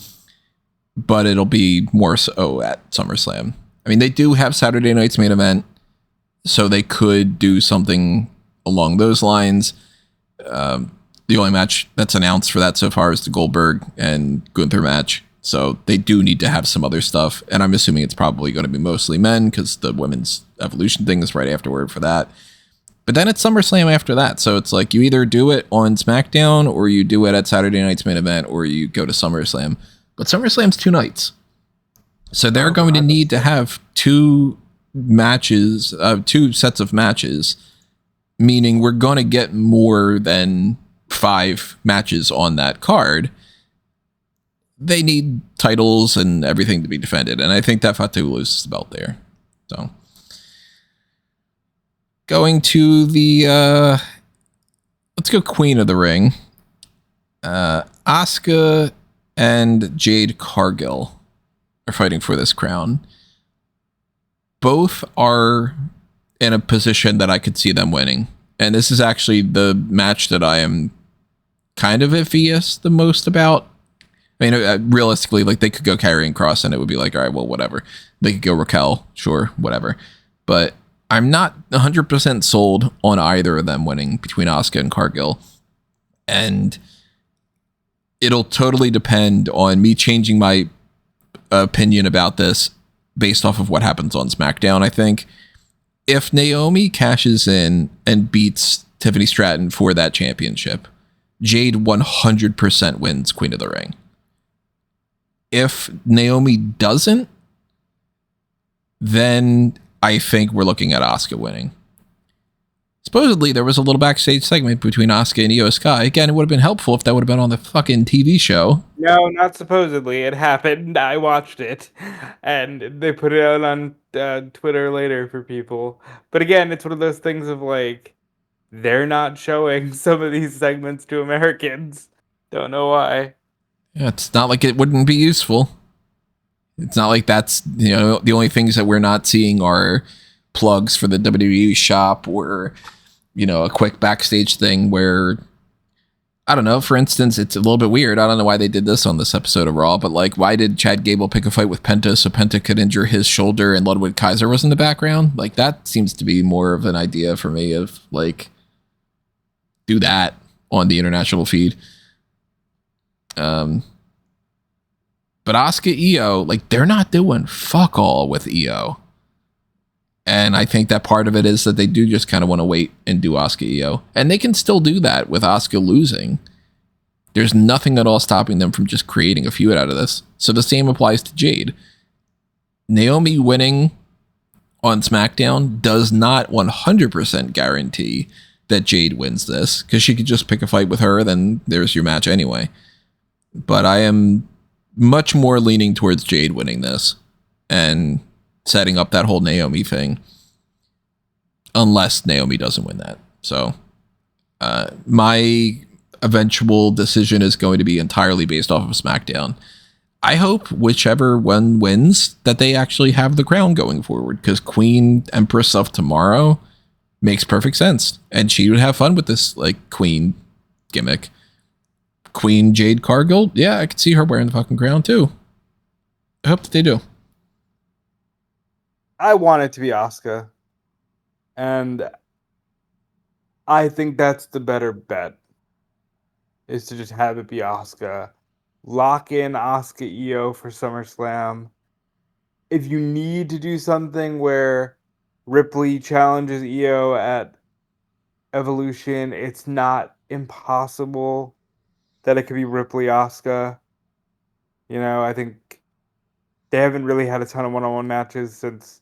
but it'll be more so at SummerSlam. I mean, they do have Saturday night's main event, so they could do something along those lines. The only match that's announced for that so far is the Goldberg and Gunther match. So they do need to have some other stuff. And I'm assuming it's probably going to be mostly men because the women's evolution thing is right afterward for that. But then it's SummerSlam after that. So it's like you either do it on SmackDown or you do it at Saturday night's main event or you go to SummerSlam. But SummerSlam's 2 nights. So they're going to need to have 2 matches, 2 sets of matches, meaning we're going to get more than 5 matches on that card. They need titles and everything to be defended. And I think that Fatu loses the belt there. So going to the, let's go Queen of the Ring. Asuka and Jade Cargill are fighting for this crown. Both are in a position that I could see them winning. And this is actually the match that I am kind of iffy the most about. I mean, realistically, like they could go Karrion Kross and it would be like, all right, well, whatever. They could go Raquel, sure, whatever. But I'm not 100% sold on either of them winning between Asuka and Cargill. And it'll totally depend on me changing my opinion about this based off of what happens on SmackDown, I think. If Naomi cashes in and beats Tiffany Stratton for that championship, Jade 100% wins Queen of the Ring. If Naomi doesn't, then I think we're looking at Asuka winning. Supposedly, there was a little backstage segment between Asuka and Io Sky. Again, it would have been helpful if that would have been on the fucking TV show. No, not supposedly. It happened. I watched it. And they put it out on Twitter later for people. But again, it's one of those things of like, they're not showing some of these segments to Americans. Don't know why. Yeah, it's not like it wouldn't be useful. It's not like that's, you know, the only things that we're not seeing are plugs for the WWE shop or, you know, a quick backstage thing where, I don't know, for instance, it's a little bit weird. I don't know why they did this on this episode of Raw, but like, why did Chad Gable pick a fight with Penta so Penta could injure his shoulder and Ludwig Kaiser was in the background? Like, that seems to be more of an idea for me of like, do that on the international feed. But Asuka Io, like, they're not doing fuck all with Io. And I think that part of it is that they do just kind of want to wait and do Asuka Io. And they can still do that with Asuka losing. There's nothing at all stopping them from just creating a feud out of this. So the same applies to Jade. Naomi winning on SmackDown does not 100% guarantee that Jade wins this, because she could just pick a fight with her, then there's your match anyway. But I am much more leaning towards Jade winning this and setting up that whole Naomi thing, unless Naomi doesn't win that. So my eventual decision is going to be entirely based off of SmackDown. I hope whichever one wins that they actually have the crown going forward, because Queen Empress of Tomorrow makes perfect sense, and she would have fun with this like queen gimmick. Queen Jade Cargill, yeah, I could see her wearing the fucking crown too. I hope that they do. I want it to be Asuka, and I think that's the better bet. Is to just have it be Asuka, lock in Asuka EO for SummerSlam. If you need to do something where Ripley challenges EO at Evolution, it's not impossible that it could be Ripley Asuka. You know, I think they haven't really had a ton of one-on-one matches since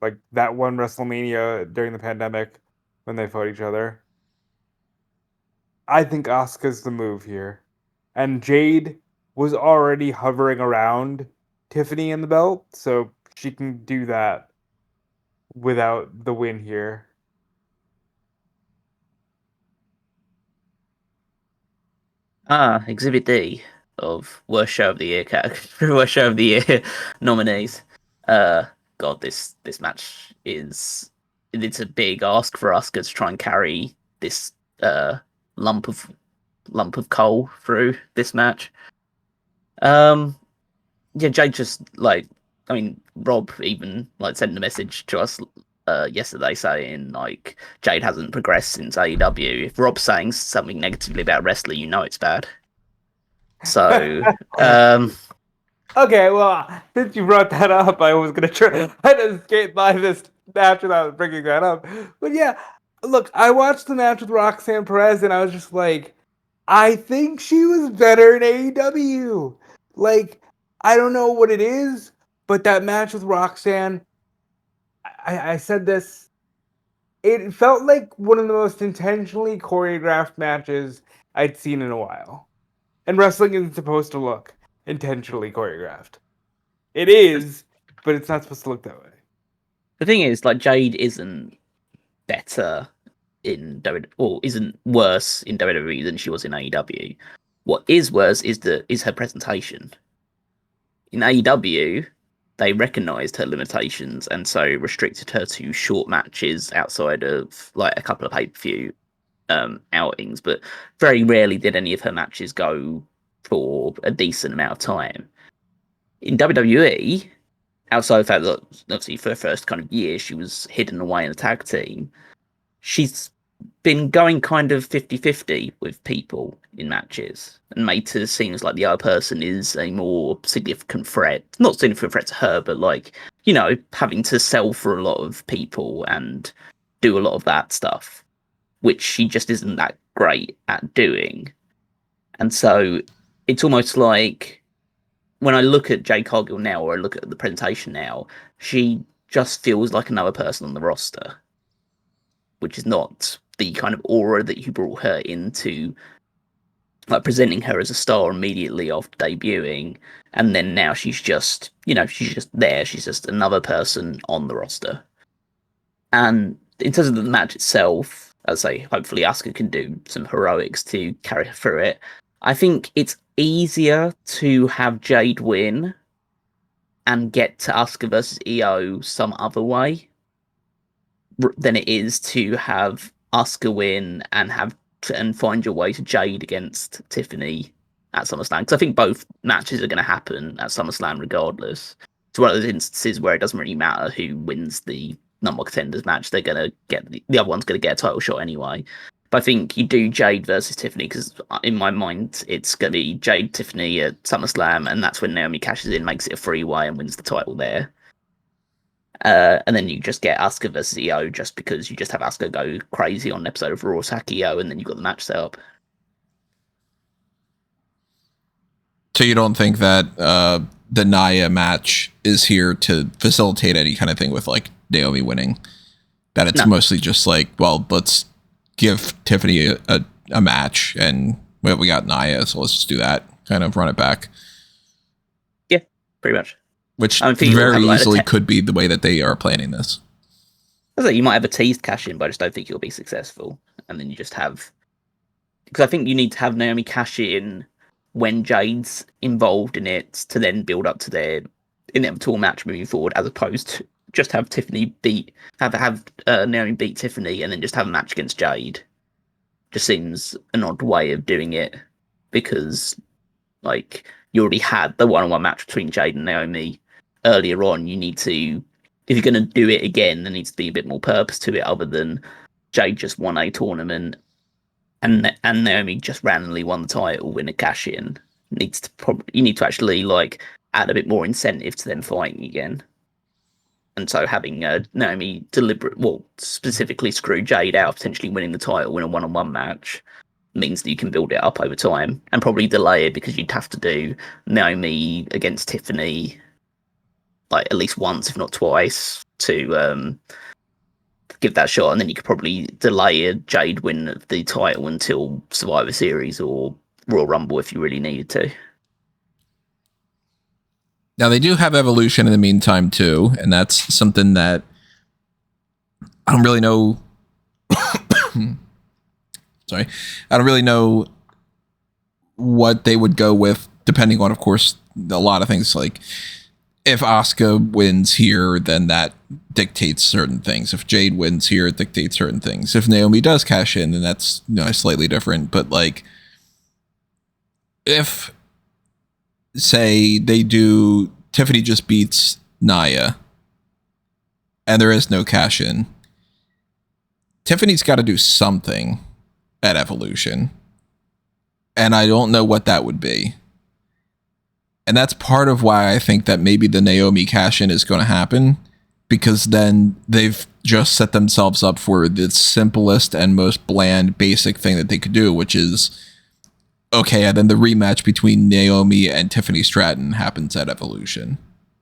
like that one WrestleMania during the pandemic when they fought each other. I think Asuka's the move here. And Jade was already hovering around Tiffany in the belt, so she can do that without the win here. Exhibit D of worst show of the year worst show of the year nominees. God, this match it's a big ask for Asuka to try and carry this lump of coal through this match. Yeah, Jade just like, I mean, Rob even like sent a message to us yesterday saying like Jade hasn't progressed since AEW. If Rob's saying something negatively about wrestling, you know it's bad. So, okay, well, since you brought that up, I was gonna try to skate by this match without bringing that up. But yeah, look, I watched the match with Roxanne Perez, and I was just like, I think she was better in AEW. Like, I don't know what it is, but that match with Roxanne, I said this, it felt like one of the most intentionally choreographed matches I'd seen in a while. And wrestling isn't supposed to look intentionally choreographed. It is, but it's not supposed to look that way. the thing is, like, Jade isn't better in WWE, or isn't worse in WWE than she was in AEW. What is worse is her presentation. In AEW, they recognised her limitations and so restricted her to short matches outside of like a couple of pay-per-view outings, but very rarely did any of her matches go for a decent amount of time. In WWE, outside of the fact that obviously for the first kind of year she was hidden away in a tag team, she's been going kind of 50-50 with people in matches and made to seem like the other person is a more significant threat. Not significant threat to her, but like, you know, having to sell for a lot of people and do a lot of that stuff, which she just isn't that great at doing. And so it's almost like when I look at Jade Cargill now, or I look at the presentation now, she just feels like another person on the roster, which is not the kind of aura that you brought her into, like presenting her as a star immediately after debuting, and then now she's just, you know, she's just there. She's just another person on the roster. And in terms of the match itself, as I say, hopefully Asuka can do some heroics to carry her through it. I think it's easier to have Jade win and get to Asuka versus EO some other way than it is to have Asuka win and find your way to Jade against Tiffany at SummerSlam. Because I think both matches are going to happen at SummerSlam regardless. It's one of those instances where it doesn't really matter who wins the number one contenders match. They're going to get the other one's going to get a title shot anyway. But I think you do Jade versus Tiffany because in my mind it's going to be Jade Tiffany at SummerSlam, and that's when Naomi cashes in, makes it a three-way, and wins the title there. And then you just get Asuka versus EO just because you just have Asuka go crazy on an episode of Raw Sack EO, and then you've got the match set up. So you don't think that the Nia match is here to facilitate any kind of thing with like Naomi winning? That it's mostly just like, well, let's give Tiffany a match, and we got Nia, so let's just do that. Kind of run it back. Yeah, pretty much. Which very easily could be the way that they are planning this. I was like, you might have a teased cash in, but I just don't think it'll be successful. And then you just have, because I think you need to have Naomi cash in when Jade's involved in it to then build up to their inevitable match moving forward, as opposed to just have Tiffany have Naomi beat Tiffany and then just have a match against Jade. Just seems an odd way of doing it, because like you already had the one-on-one match between Jade and Naomi earlier on. You need to, if you're going to do it again, there needs to be a bit more purpose to it other than Jade just won a tournament and Naomi just randomly won the title, win a cash in. You need to actually like add a bit more incentive to them fighting again. And so having Naomi specifically screw Jade out of potentially winning the title in a one-on-one match means that you can build it up over time and probably delay it, because you'd have to do Naomi against Tiffany like at least once, if not twice, to give that shot. And then you could probably delay a Jade win of the title until Survivor Series or Royal Rumble if you really needed to. Now, they do have Evolution in the meantime, too, and that's something that I don't really know. Sorry. I don't really know what they would go with, depending on, of course, a lot of things. Like, if Asuka wins here, then that dictates certain things. If Jade wins here, it dictates certain things. If Naomi does cash in, then that's slightly different. But, like, if... say they do, Tiffany just beats Nia and there is no cash in, Tiffany's got to do something at Evolution, and I don't know what that would be. And that's part of why I think that maybe the Naomi cash in is going to happen, because then they've just set themselves up for the simplest and most bland basic thing that they could do, which is, okay, and then the rematch between Naomi and Tiffany Stratton happens at Evolution,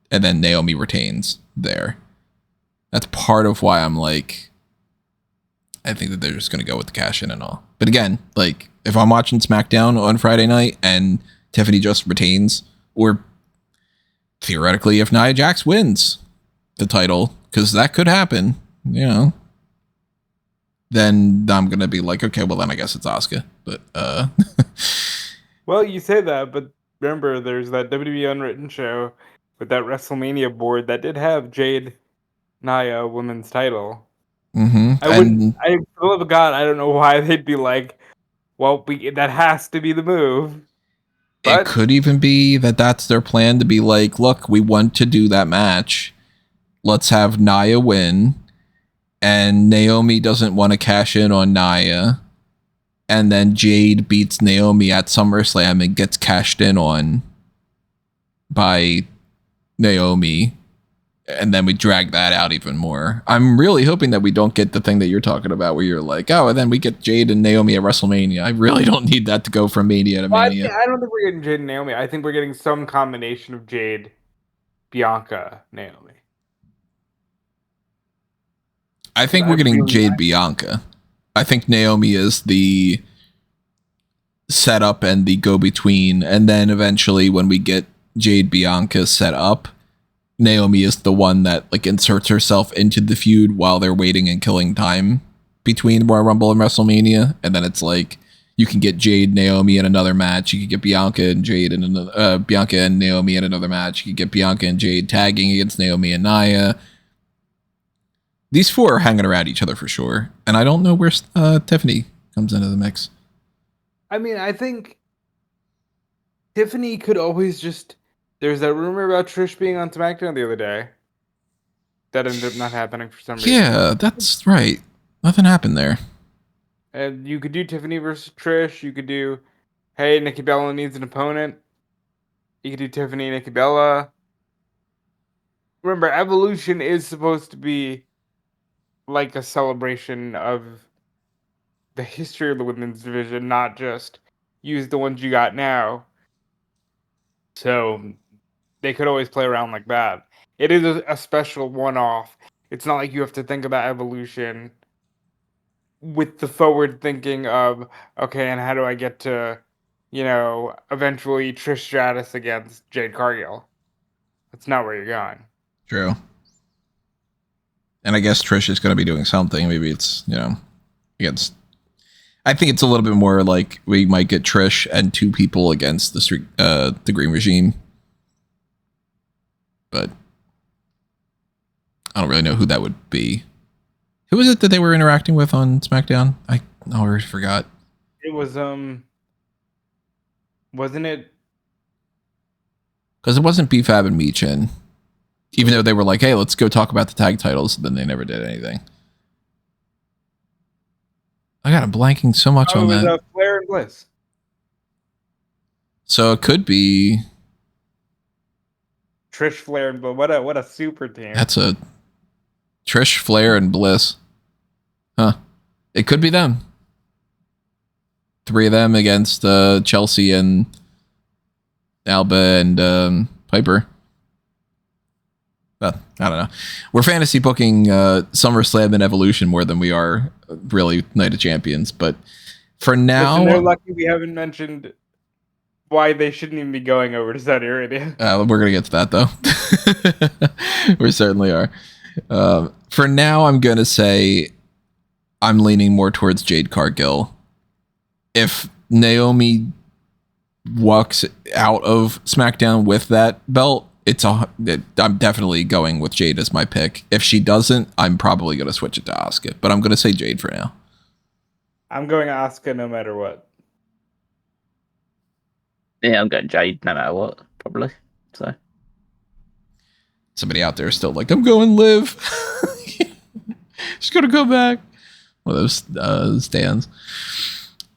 and then Naomi retains there. That's part of why I'm like, I think that they're just going to go with the cash in and all. But again, like, if I'm watching SmackDown on Friday night and Tiffany just retains, or theoretically if Nia Jax wins the title, because that could happen, then I'm going to be like, okay, well then I guess it's Asuka. But, Well, you say that, but remember, there's that WWE Unwritten show with that WrestleMania board that did have Jade Nia women's title. mm-hmm. I for the love of God, I don't know why they'd be like, well, that has to be the move. But it could even be that that's their plan, to be like, look, we want to do that match. Let's have Nia win. And Naomi doesn't want to cash in on Nia. And then Jade beats Naomi at SummerSlam and gets cashed in on by Naomi. And then we drag that out even more. I'm really hoping that we don't get the thing that you're talking about where you're like, oh, and then we get Jade and Naomi at WrestleMania. I really don't need that to go from Mania to Mania. I don't think we're getting Jade and Naomi. I think we're getting some combination of Jade, Bianca, Naomi. I think we're getting Jade Bianca. I think Naomi is the setup and the go-between. And then eventually when we get Jade Bianca set up, Naomi is the one that like inserts herself into the feud while they're waiting and killing time between Royal Rumble and WrestleMania. And then it's like, you can get Jade, Naomi in another match. You can get Bianca and Jade in another, Bianca and Naomi in another match. You can get Bianca and Jade tagging against Naomi and Nia. These four are hanging around each other for sure. And I don't know where Tiffany comes into the mix. I mean, I think Tiffany could always just... There's that rumor about Trish being on SmackDown the other day. That ended up not happening for some reason. Yeah, that's right. Nothing happened there. And you could do Tiffany versus Trish. You could do, hey, Nikki Bella needs an opponent. You could do Tiffany and Nikki Bella. Remember, Evolution is supposed to be like a celebration of the history of the women's division, not just use the ones you got now. So they could always play around like that. It is a special one-off. It's not like you have to think about Evolution with the forward thinking of, okay, and how do I get to, eventually Trish Stratus against Jade Cargill. That's not where you're going. True. And I guess Trish is going to be doing something. Maybe it's, against... I think it's a little bit more like we might get Trish and 2 people against the Green Regime. But I don't really know who that would be. Who was it that they were interacting with on SmackDown? I already forgot. It was wasn't it? Because it wasn't BFAB and Michin. Even though they were like, hey, let's go talk about the tag titles, then they never did anything. I'm blanking so much on that. Flair and Bliss. So it could be Trish, Flair, and Bliss. What a super team. That's a Trish, Flair, and Bliss. Huh. It could be them. 3 of them against Chelsea and Alba and Piper. But I don't know. We're fantasy booking SummerSlam and Evolution more than we are really Night of Champions. But for now... Listen, they're lucky we haven't mentioned why they shouldn't even be going over to Saudi Arabia. We're going to get to that, though. We certainly are. For now, I'm going to say I'm leaning more towards Jade Cargill. If Naomi walks out of SmackDown with that belt, I'm definitely going with Jade as my pick. If she doesn't, I'm probably going to switch it to Asuka. But I'm going to say Jade for now. I'm going Asuka no matter what. Yeah, I'm going Jade no matter what, probably. So somebody out there is still like, I'm going Liv. She's going to go back. One of those stands.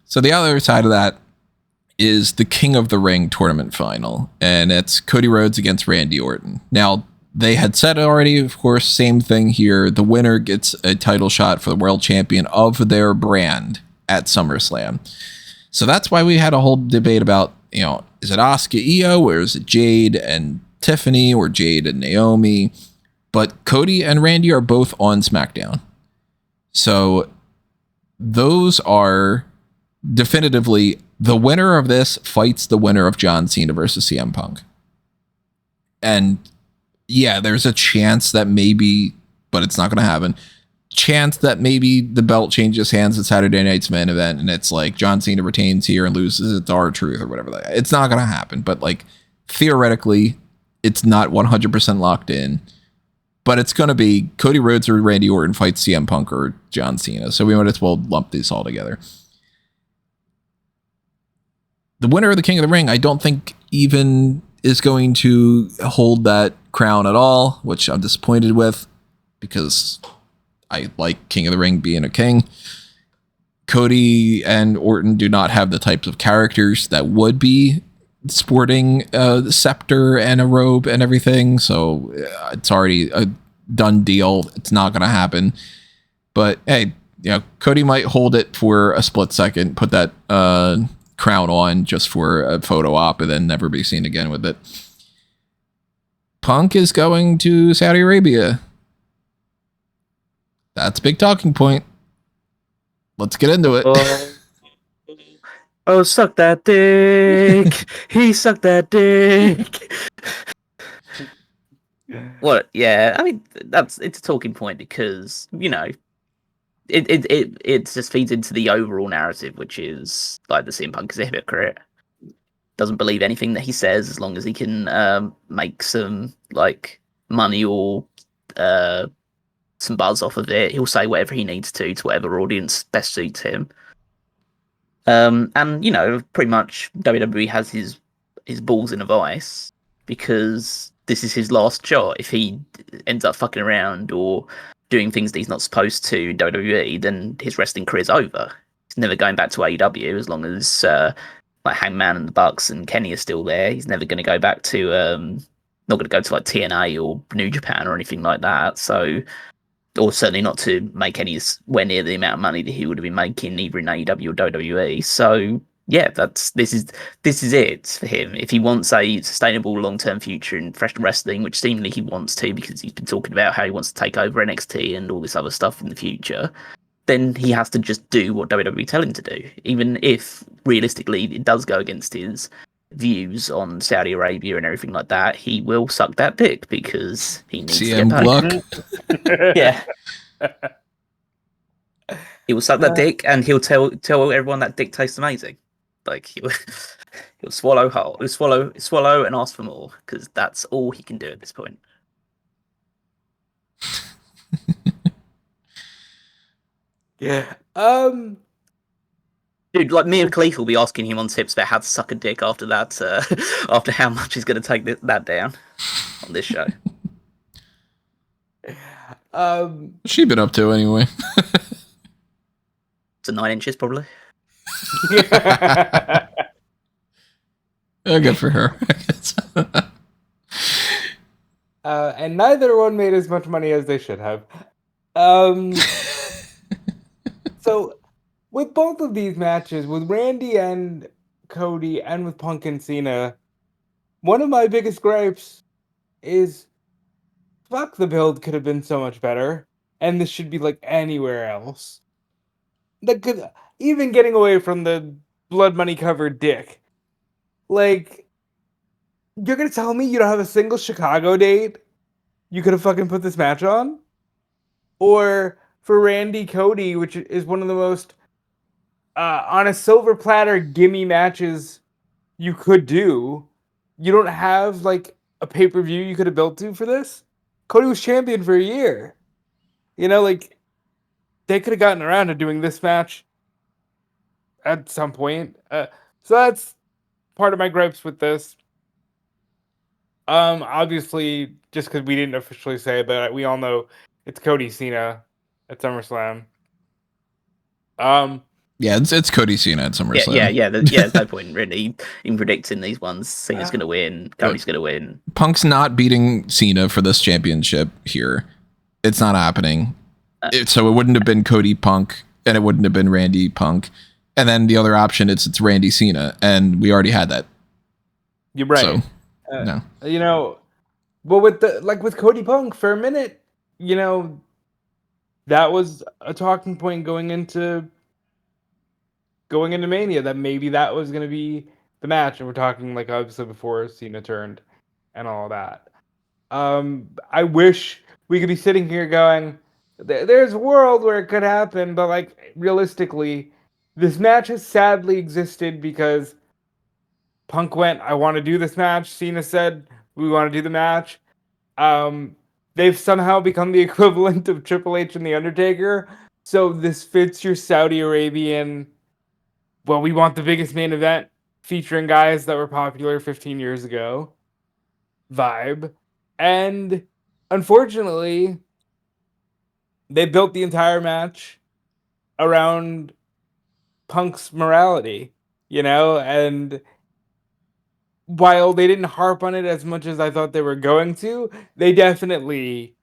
So the other side of that is the King of the Ring tournament final, and it's Cody Rhodes against Randy Orton. Now, they had said already, of course, same thing here. The winner gets a title shot for the world champion of their brand at SummerSlam. So that's why we had a whole debate about, is it Asuka Io, or is it Jade and Tiffany, or Jade and Naomi? But Cody and Randy are both on SmackDown. So those are definitively the winner of this fights the winner of John Cena versus CM Punk. And yeah, there's a chance that maybe, but it's not going to happen, chance that maybe the belt changes hands at Saturday Night's main event and it's like John Cena retains here and loses at R-Truth or whatever. It's not going to happen, but like theoretically, it's not 100% locked in. But it's going to be Cody Rhodes or Randy Orton fights CM Punk or John Cena. So we might as well lump these all together. The winner of the King of the Ring, I don't think even is going to hold that crown at all, which I'm disappointed with because I like King of the Ring being a king. Cody and Orton do not have the types of characters that would be sporting the scepter and a robe and everything. So it's already a done deal. It's not going to happen. But hey, Cody might hold it for a split second, put that crown on just for a photo op and then never be seen again with it. Punk is going to Saudi Arabia. That's a big talking point. Let's get into it. Oh, suck that dick. He sucked that dick. What? Yeah, I mean, it's a talking point because, it just feeds into the overall narrative, which is like the CM Punk is a hypocrite. Doesn't believe anything that he says as long as he can make some like money or some buzz off of it. He'll say whatever he needs to whatever audience best suits him. And pretty much WWE has his balls in a vice because this is his last shot. If he ends up fucking around or doing things that he's not supposed to in WWE, then his wrestling career's over. He's never going back to AEW as long as like Hangman and the Bucks and Kenny are still there. He's never going to go back to not going to go to like TNA or New Japan or anything like that. So, or certainly not to make anywhere near the amount of money that he would have been making either in AEW or WWE. So yeah, this is it for him. If he wants a sustainable long-term future in professional wrestling, which seemingly he wants to because he's been talking about how he wants to take over NXT and all this other stuff in the future, then he has to just do what WWE tell him to do. Even if realistically it does go against his views on Saudi Arabia and everything like that, he will suck that dick because he needs CM to get paid. Gluck. Yeah. He will suck that dick, and he'll tell everyone that dick tastes amazing. Like he'll swallow whole, he'll swallow, and ask for more because that's all he can do at this point. Yeah. Dude, like Mia Khalifa will be asking him on tips about how to suck a dick after that, after how much he's going to take that down on this show. What's she been up to anyway? To 9 inches, probably. Good for her. And neither one made as much money as they should have. So, with both of these matches, with Randy and Cody, and with Punk and Cena, one of my biggest gripes is, fuck, the build could have been so much better, and this should be like anywhere else. That could, even getting away from the blood money covered dick. Like, you're gonna tell me you don't have a single Chicago date you could have fucking put this match on? Or for Randy Cody, which is one of the most on a silver platter gimme matches you could do, you don't have like a pay-per-view you could have built to for this? Cody was champion for a year. You know, like, they could have gotten around to doing this match at some point. So that's part of my gripes with this. Obviously, just because we didn't officially say it, but we all know it's Cody Cena at SummerSlam. Yeah, it's Cody Cena at SummerSlam. Yeah. There's no point really in predicting these ones. Cena's going to win. Cody's going to win. Punk's not beating Cena for this championship here. It's not happening. So it wouldn't have been Cody Punk, and it wouldn't have been Randy Punk. And then the other option, it's Randy Cena, and we already had that. You're right. So, no. You know, but with Cody Punk for a minute, you know, that was a talking point going into Mania, that maybe that was going to be the match, and we're talking like obviously before Cena turned and all that. I wish we could be sitting here going, there's a world where it could happen, but like realistically, this match has sadly existed because Punk went, I want to do this match. Cena said, we want to do the match. They've somehow become the equivalent of Triple H and The Undertaker. So this fits your Saudi Arabian, well, we want the biggest main event featuring guys that were popular 15 years ago vibe. And unfortunately, they built the entire match around Punk's morality, you know, and while they didn't harp on it as much as I thought they were going to, they definitely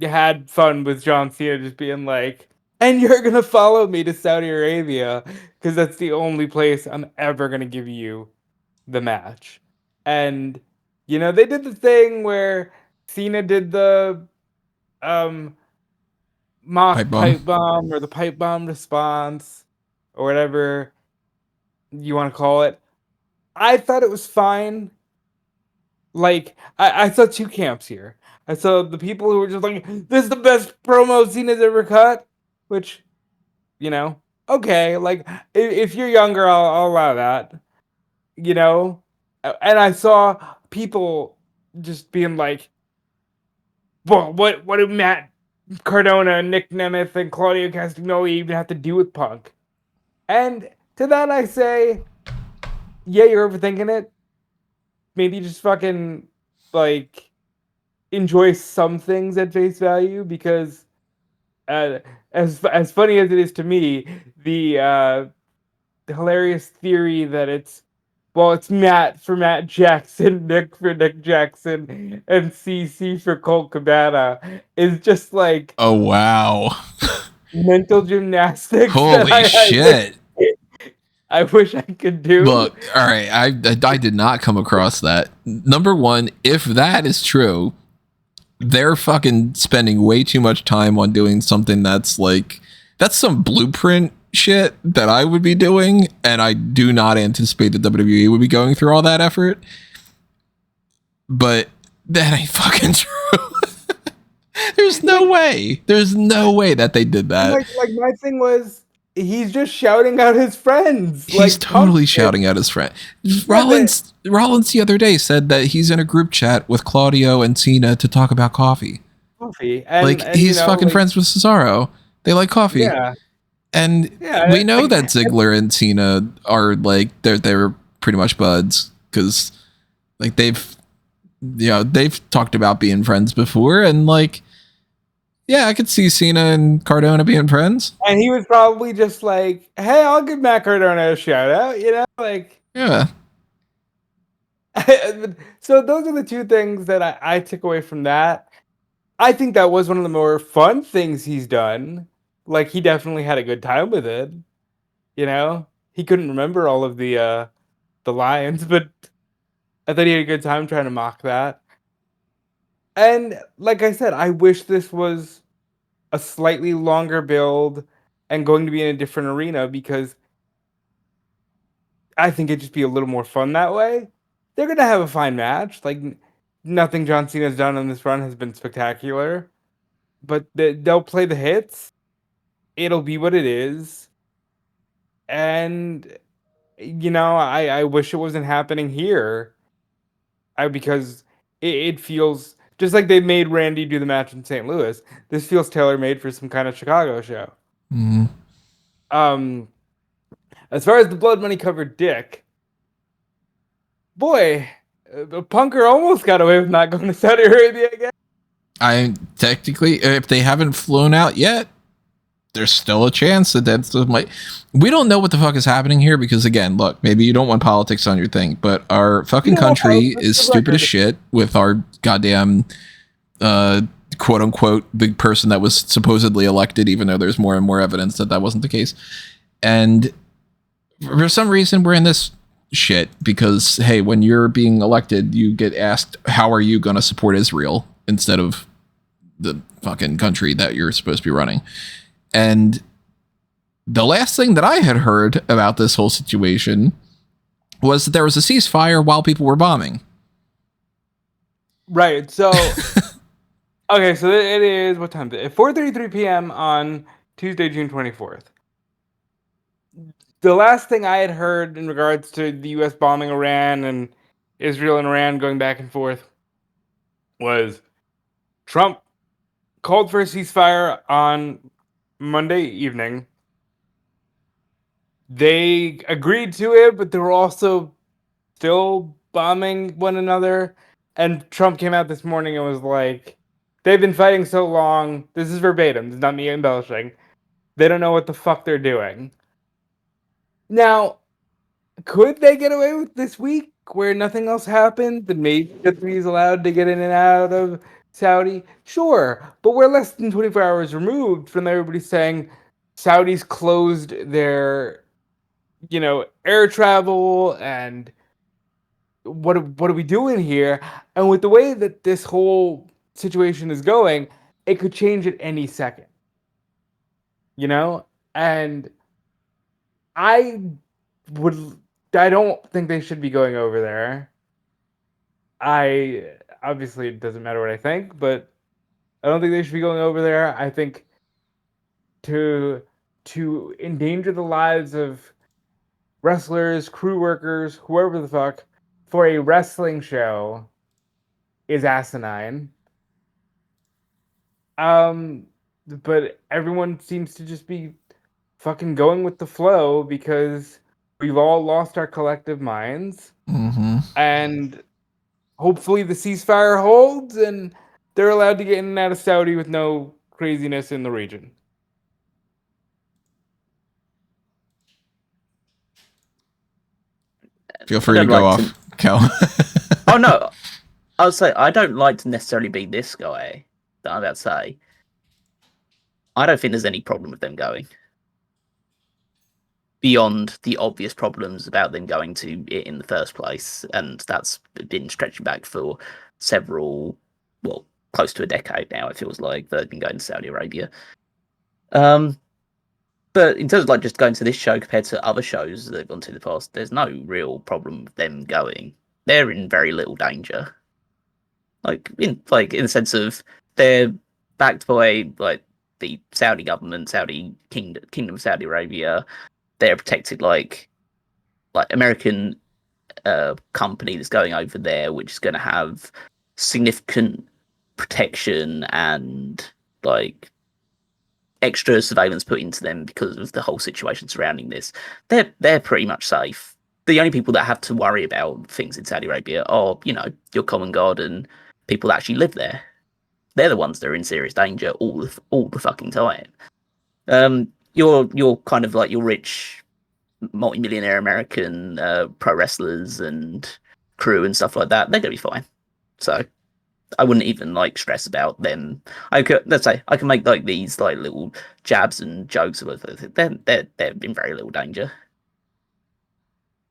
had fun with John Cena just being like, and you're going to follow me to Saudi Arabia because that's the only place I'm ever going to give you the match. And, you know, they did the thing where Cena did the mock pipe bomb or the pipe bomb response or whatever you want to call it. I thought it was fine. Like, I saw two camps here. I saw the people who were just like, this is the best promo Cena's ever cut, which, you know, okay, like, if you're younger, I'll allow that, you know? And I saw people just being like, well, what do Matt Cardona, Nick Nemeth, and Claudio Castagnoli even have to do with Punk? And to that I say, yeah, you're overthinking it. Maybe just fucking, like, enjoy some things at face value, because as funny as it is to me, the hilarious theory that it's Matt for Matt Jackson, Nick for Nick Jackson, and CC for Colt Cabana is just like, oh wow, mental gymnastics. Holy shit. I wish I could do. Look, all right, I did not come across that. Number one, if that is true, they're fucking spending way too much time on doing something that's like, that's some blueprint shit that I would be doing, and I do not anticipate that WWE would be going through all that effort. But that ain't fucking true. There's no way. There's no way that they did that. Like my thing was, he's just shouting out his friends. He's like totally Punk shouting at his friend. Yeah, Rollins the other day said that he's in a group chat with Claudio and Cena to talk about coffee. coffee, and Like he's fucking friends with Cesaro. They like coffee. Yeah, and yeah. we know that Ziggler and Cena are like they're pretty much buds because like they've talked about being friends before, and like yeah, I could see Cena and Cardona being friends. And he was probably just like, "Hey, I'll give Matt Cardona a shout out," like yeah. So those are the two things that I took away from that. I think that was one of the more fun things he's done. Like he definitely had a good time with it. He couldn't remember all of the lines, but I thought he had a good time trying to mock that. And like I said, I wish this was a slightly longer build and going to be in a different arena because I think it'd just be a little more fun that way. They're going to have a fine match. Like, nothing John Cena's done on this run has been spectacular. But they'll play the hits. It'll be what it is. And, I wish it wasn't happening here. Because it feels just like they made Randy do the match in St. Louis. This feels tailor-made for some kind of Chicago show. Mm-hmm. As far as the Blood Money covered dick, boy, Punker almost got away with not going to Saudi Arabia again. I technically, if they haven't flown out yet, there's still a chance that might. We don't know what the fuck is happening here because, again, look, maybe you don't want politics on your thing, but our fucking country is stupid as shit with our goddamn, quote unquote, the person that was supposedly elected, even though there's more and more evidence that wasn't the case. And for some reason, we're in this shit because, hey, when you're being elected, you get asked, how are you going to support Israel instead of the fucking country that you're supposed to be running? And the last thing that I had heard about this whole situation was that there was a ceasefire while people were bombing. Right. So, okay. So it is, what time is it? 4:33 p.m. on Tuesday, June 24th. The last thing I had heard in regards to the U.S. bombing Iran and Israel and Iran going back and forth was Trump called for a ceasefire on Monday evening. They agreed to it, but they were also still bombing one another. And Trump came out this morning and was like, they've been fighting so long. This is verbatim. This is not me embellishing. They don't know what the fuck they're doing. Now, could they get away with this week where nothing else happened? Then maybe he's allowed to get in and out of Saudi? Sure. But we're less than 24 hours removed from everybody saying Saudi's closed their, air travel and what are we doing here? And with the way that this whole situation is going, it could change at any second. And I don't think they should be going over there. Obviously it doesn't matter what I think, but I don't think they should be going over there. I think to endanger the lives of wrestlers, crew workers, whoever the fuck, for a wrestling show is asinine. But everyone seems to just be fucking going with the flow because we've all lost our collective minds. Mm-hmm. And hopefully the ceasefire holds and they're allowed to get in and out of Saudi with no craziness in the region. Feel free to go off, Cal. Oh, no. I would say I don't like to necessarily be this guy that I'm about to say. I don't think there's any problem with them going. Beyond the obvious problems about them going to it in the first place. And that's been stretching back for close to a decade now, it feels like, they've been going to Saudi Arabia. But in terms of just going to this show compared to other shows that they've gone to in the past, there's no real problem with them going. They're in very little danger. In the sense of they're backed by like the Saudi government, Saudi Kingdom of Saudi Arabia. They're protected like American company that's going over there, which is going to have significant protection and like extra surveillance put into them because of the whole situation surrounding this. They're pretty much safe. The only people that have to worry about things in Saudi Arabia are, your common god and people that actually live there. They're the ones that are in serious danger all the fucking time. You're kind of like your rich multi-millionaire American pro wrestlers and crew and stuff like that. They're gonna be fine. So I wouldn't even like stress about them. Let's say I can make like these like little jabs and jokes about it. They're in very little danger.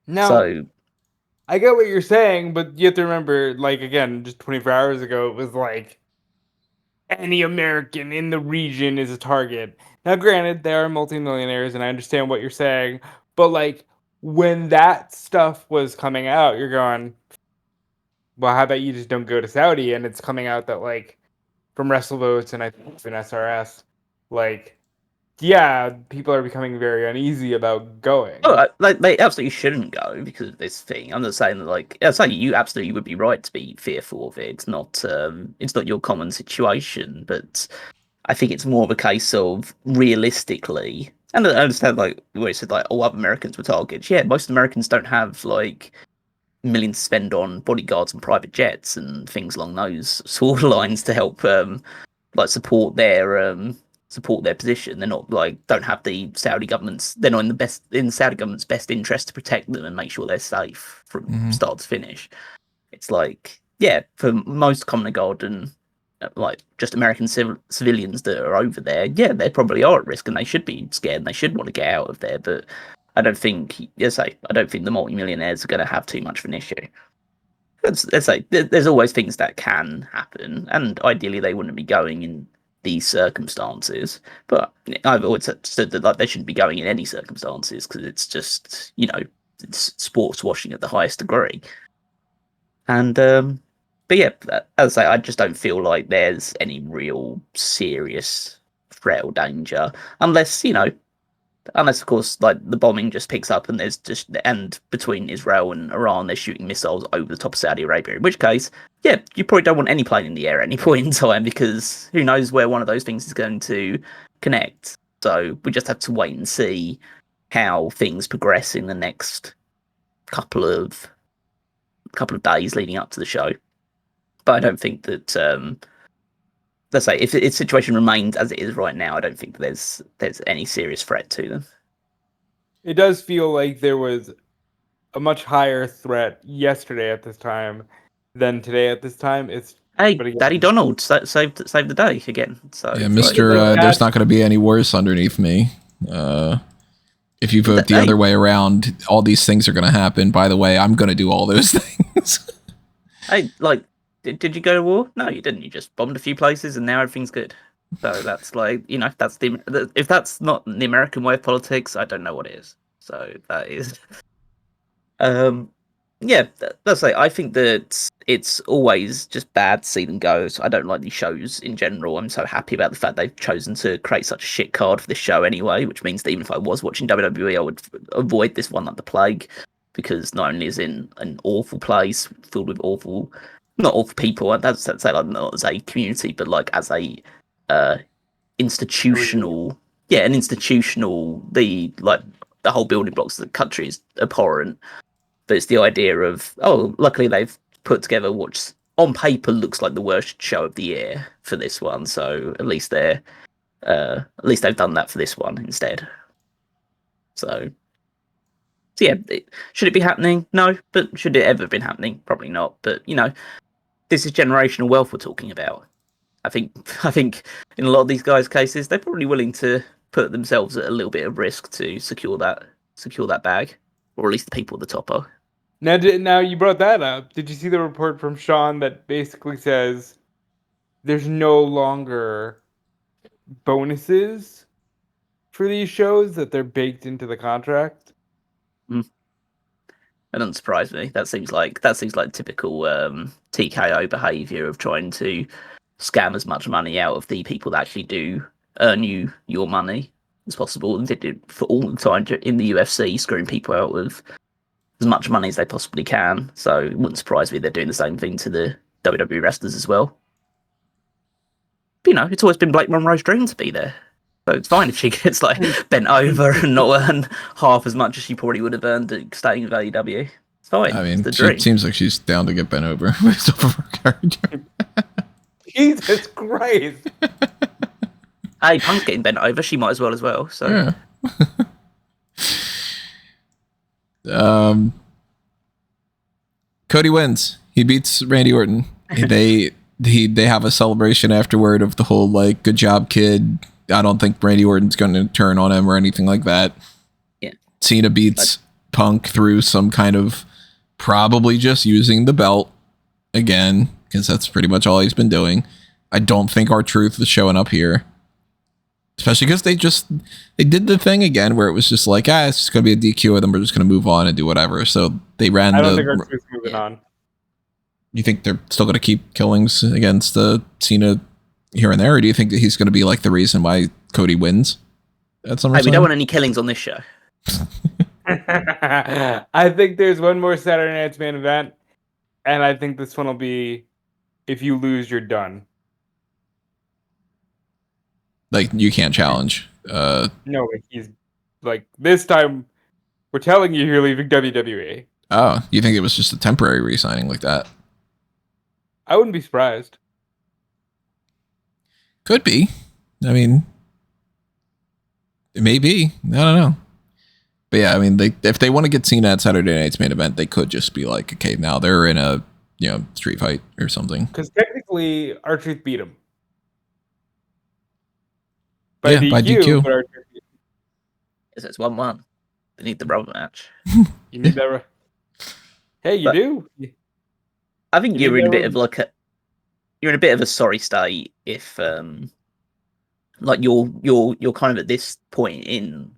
Now, So I get what you're saying, but you have to remember, like, again, just 24 hours ago, it was like any American in the region is a target. Now, granted, they are multimillionaires, and I understand what you're saying, but like when that stuff was coming out, you're going, well, how about you just don't go to Saudi? And it's coming out that like from WrestleVotes and I think from SRS, like, yeah, people are becoming very uneasy about going. like they absolutely shouldn't go because of this thing. I'm not saying that like I'm saying you absolutely would be right to be fearful of it. It's not your common situation, but I think it's more of a case of realistically, and I understand like where you said like all other Americans were targets. Yeah, most Americans don't have like millions to spend on bodyguards and private jets and things along those sort of lines to help like support their position. They're not like don't have the Saudi government's. They're not in the Saudi government's best interest to protect them and make sure they're safe from start to finish. It's like for most common god and like just American civilians that are over there, they probably are at risk and they should be scared and they should want to get out of there. But I don't think, I don't think the multimillionaires are going to have too much of an issue. Let's say there's always things that can happen, and ideally they wouldn't be going in these circumstances. But I've always said that like they shouldn't be going in any circumstances because it's just it's sports washing at the highest degree. And but yeah, as I say, I just don't feel like there's any real serious threat or danger unless of course like the bombing just picks up and and between Israel and Iran they're shooting missiles over the top of Saudi Arabia, in which case you probably don't want any plane in the air at any point in time because who knows where one of those things is going to connect. So we just have to wait and see how things progress in the next couple of days leading up to the show. But I don't think that let's say if the situation remains as it is right now, I don't think there's any serious threat to them. It does feel like there was a much higher threat yesterday at this time than today at this time. Daddy Donald saved the day again. So yeah, Mr. There's not going to be any worse underneath me. If you vote the other way around, all these things are going to happen. By the way, I'm going to do all those things. Did you go to war? No, you didn't. You just bombed a few places and now everything's good. So that's like, if that's not the American way of politics, I don't know what is. So that is, let's say I think that it's always just bad to see them go. So I don't like these shows in general. I'm so happy about the fact they've chosen to create such a shit card for this show anyway, which means that even if I was watching WWE, I would avoid this one like the plague because not only is it in an awful place filled with not awful people, that's say like not as a community, but like as a institutional, the whole building blocks of the country is abhorrent. But it's the idea of luckily they've put together what on paper looks like the worst show of the year for this one. So at least they've done that for this one instead. So should it be happening? No, but should it ever have been happening? Probably not. But this is generational wealth we're talking about. I think in a lot of these guys' cases, they're probably willing to put themselves at a little bit of risk to secure that bag, or at least the people at the top are. Now you brought that up. Did you see the report from Sean that basically says there's no longer bonuses for these shows, that they're baked into the contract? That doesn't surprise me. That seems like typical TKO behaviour of trying to scam as much money out of the people that actually do earn you your money as possible. And they did for all the time in the UFC, screwing people out with as much money as they possibly can. So it wouldn't surprise me they're doing the same thing to the WWE wrestlers as well. But, it's always been Blake Monroe's dream to be there. So it's fine if she gets bent over and not earn half as much as she probably would have earned staying with AEW. It's fine. I mean, it's the dream. It seems like she's down to get bent over based off of her character. Jesus Christ. Hey, Punk's getting bent over. She might as well. So yeah. Cody wins. He beats Randy Orton. They have a celebration afterward of the whole good job, kid. I don't think Randy Orton's going to turn on him or anything like that. Yeah. Cena beats Punk through some kind of probably just using the belt again, because that's pretty much all he's been doing. I don't think R-Truth is showing up here. Especially because they did the thing again where it was just it's just going to be a DQ and then we're just going to move on and do whatever. So they ran I don't think R-Truth's moving on. You think they're still going to keep killings against Cena here and there, or do you think that he's going to be the reason why Cody wins at SummerSlam? We don't want any killings on this show. I think there's one more Saturday Night's main event, and I think this one will be if you lose, you're done. You can't challenge. No, he's this time we're telling you you're leaving WWE. Oh, you think it was just a temporary re-signing like that? I wouldn't be surprised. Could be. I mean, it may be. I don't know. But yeah, I mean, if they want to get Cena at Saturday Night's main event, they could just be okay, now they're in a street fight or something. Because technically, R-Truth beat him. By DQ. But R-Truth beat him. Yes, it's 1-1. They need the rubber match. You need that. Hey, you do. I think you're in a bit of you're in a bit of a sorry state if you're kind of at this point in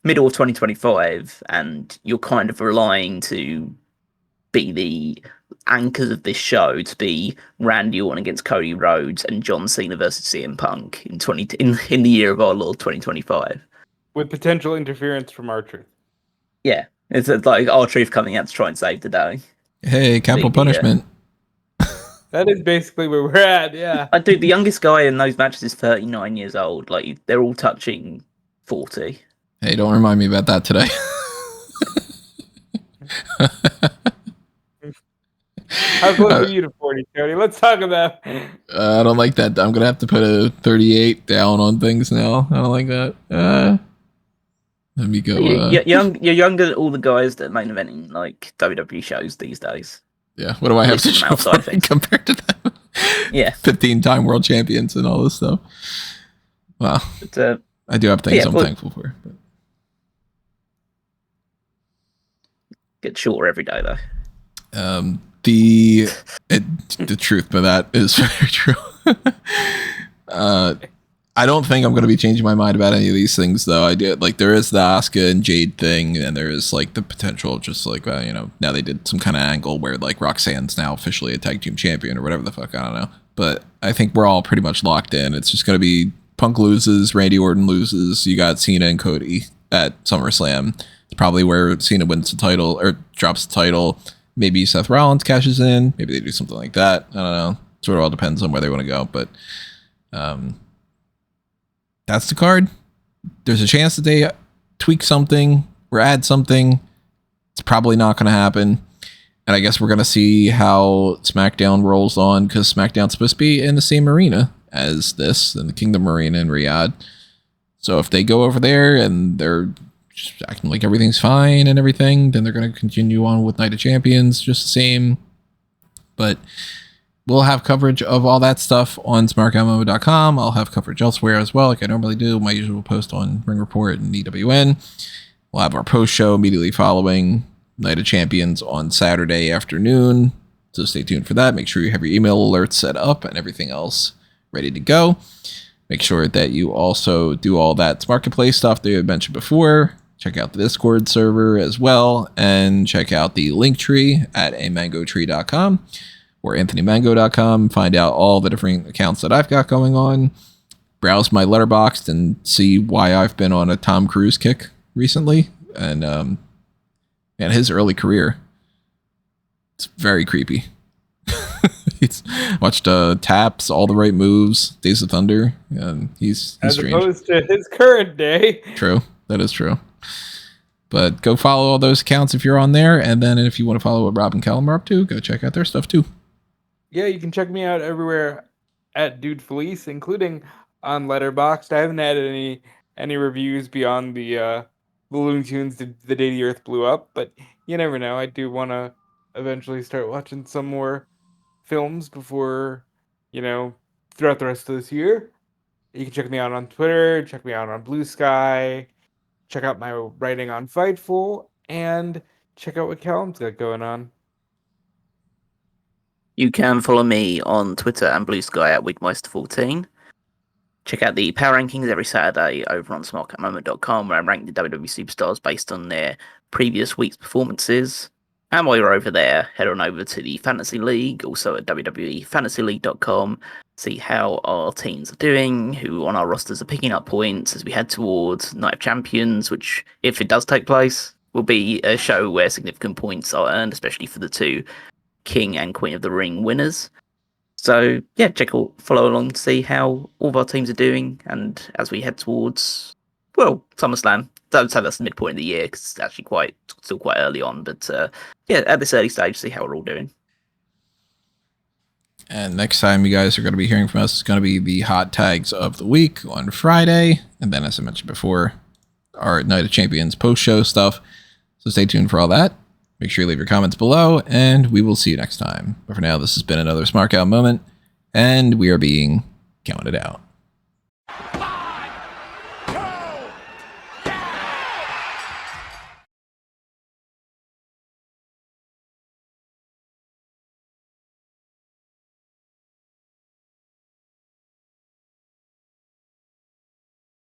middle of 2025 and you're kind of relying to be the anchors of this show to be Randy Orton against Cody Rhodes and John Cena versus CM Punk in the year of our Lord 2025 with potential interference from R-Truth. Yeah, it's R-Truth coming out to try and save the day. Hey, capital punishment. That is basically where we're at, yeah. Dude, the youngest guy in those matches is 39 years old. They're all touching 40. Hey, don't remind me about that today. How close are you to 40, Cody? Let's talk about I don't like that. I'm going to have to put a 38 down on things now. I don't like that. Let me go. You're younger than all the guys that are main eventing WWE shows these days. Yeah, what do I have to show for compared to them? Yeah. 15-time world champions and all this stuff. Wow. But, I do have things I'm thankful for. But. Get shorter every day, though. The truth of that is very true. I don't think I'm going to be changing my mind about any of these things, though. I do there is the Asuka and Jade thing, and there is the potential of just now they did some kind of angle where Roxanne's now officially a tag team champion or whatever the fuck, I don't know. But I think we're all pretty much locked in. It's just going to be Punk loses, Randy Orton loses. You got Cena and Cody at SummerSlam. It's probably where Cena wins the title or drops the title. Maybe Seth Rollins cashes in. Maybe they do something like that. I don't know. Sort of all depends on where they want to go, but that's the card. There's a chance that they tweak something or add something. It's probably not going to happen. And I guess we're going to see how SmackDown rolls on, because SmackDown's supposed to be in the same arena as this, in the Kingdom Arena in Riyadh. So if they go over there and they're just acting like everything's fine and everything, then they're going to continue on with Night of Champions just the same. But we'll have coverage of all that stuff on smarkmo.com. I'll have coverage elsewhere as well, like I normally do. My usual post on Ring Report and EWN. We'll have our post show immediately following Night of Champions on Saturday afternoon. So stay tuned for that. Make sure you have your email alerts set up and everything else ready to go. Make sure that you also do all that marketplace stuff that I mentioned before. Check out the Discord server as well. And check out the link tree at amangotree.com. or anthonymango.com. Find out all the different accounts that I've got going on. Browse my Letterboxd and see why I've been on a Tom Cruise kick recently. And his early career, it's very creepy. He's watched Taps, All the Right Moves, Days of Thunder, and he's strange. As opposed to his current day. True. That is true. But go follow all those accounts if you're on there. And then if you want to follow what Rob and Callum are up to, go check out their stuff too. Yeah, you can check me out everywhere at Dude Felice, including on Letterboxd. I haven't added any reviews beyond the Looney Tunes the day the Earth blew up, but you never know. I do want to eventually start watching some more films before, throughout the rest of this year. You can check me out on Twitter, check me out on Blue Sky, check out my writing on Fightful, and check out what Callum's got going on. You can follow me on Twitter and Blue Sky at Wigmeister14. Check out the Power Rankings every Saturday over on smarkatmoment.com, where I rank the WWE superstars based on their previous week's performances. And while you're over there, head on over to the Fantasy League, also at WWEFantasyLeague.com. See how our teams are doing, who on our rosters are picking up points as we head towards Night of Champions, which, if it does take place, will be a show where significant points are earned, especially for the two King and Queen of the Ring winners. So, yeah, follow along to see how all of our teams are doing, and as we head towards, SummerSlam. I would say that's the midpoint of the year, because it's actually still quite early on, but at this early stage, see how we're all doing. And next time you guys are going to be hearing from us is going to be the hot tags of the week on Friday. And then, as I mentioned before, our Night of Champions post-show stuff. So stay tuned for all that. Make sure you leave your comments below, and we will see you next time. But for now, this has been another Smark Out moment, and we are being counted out.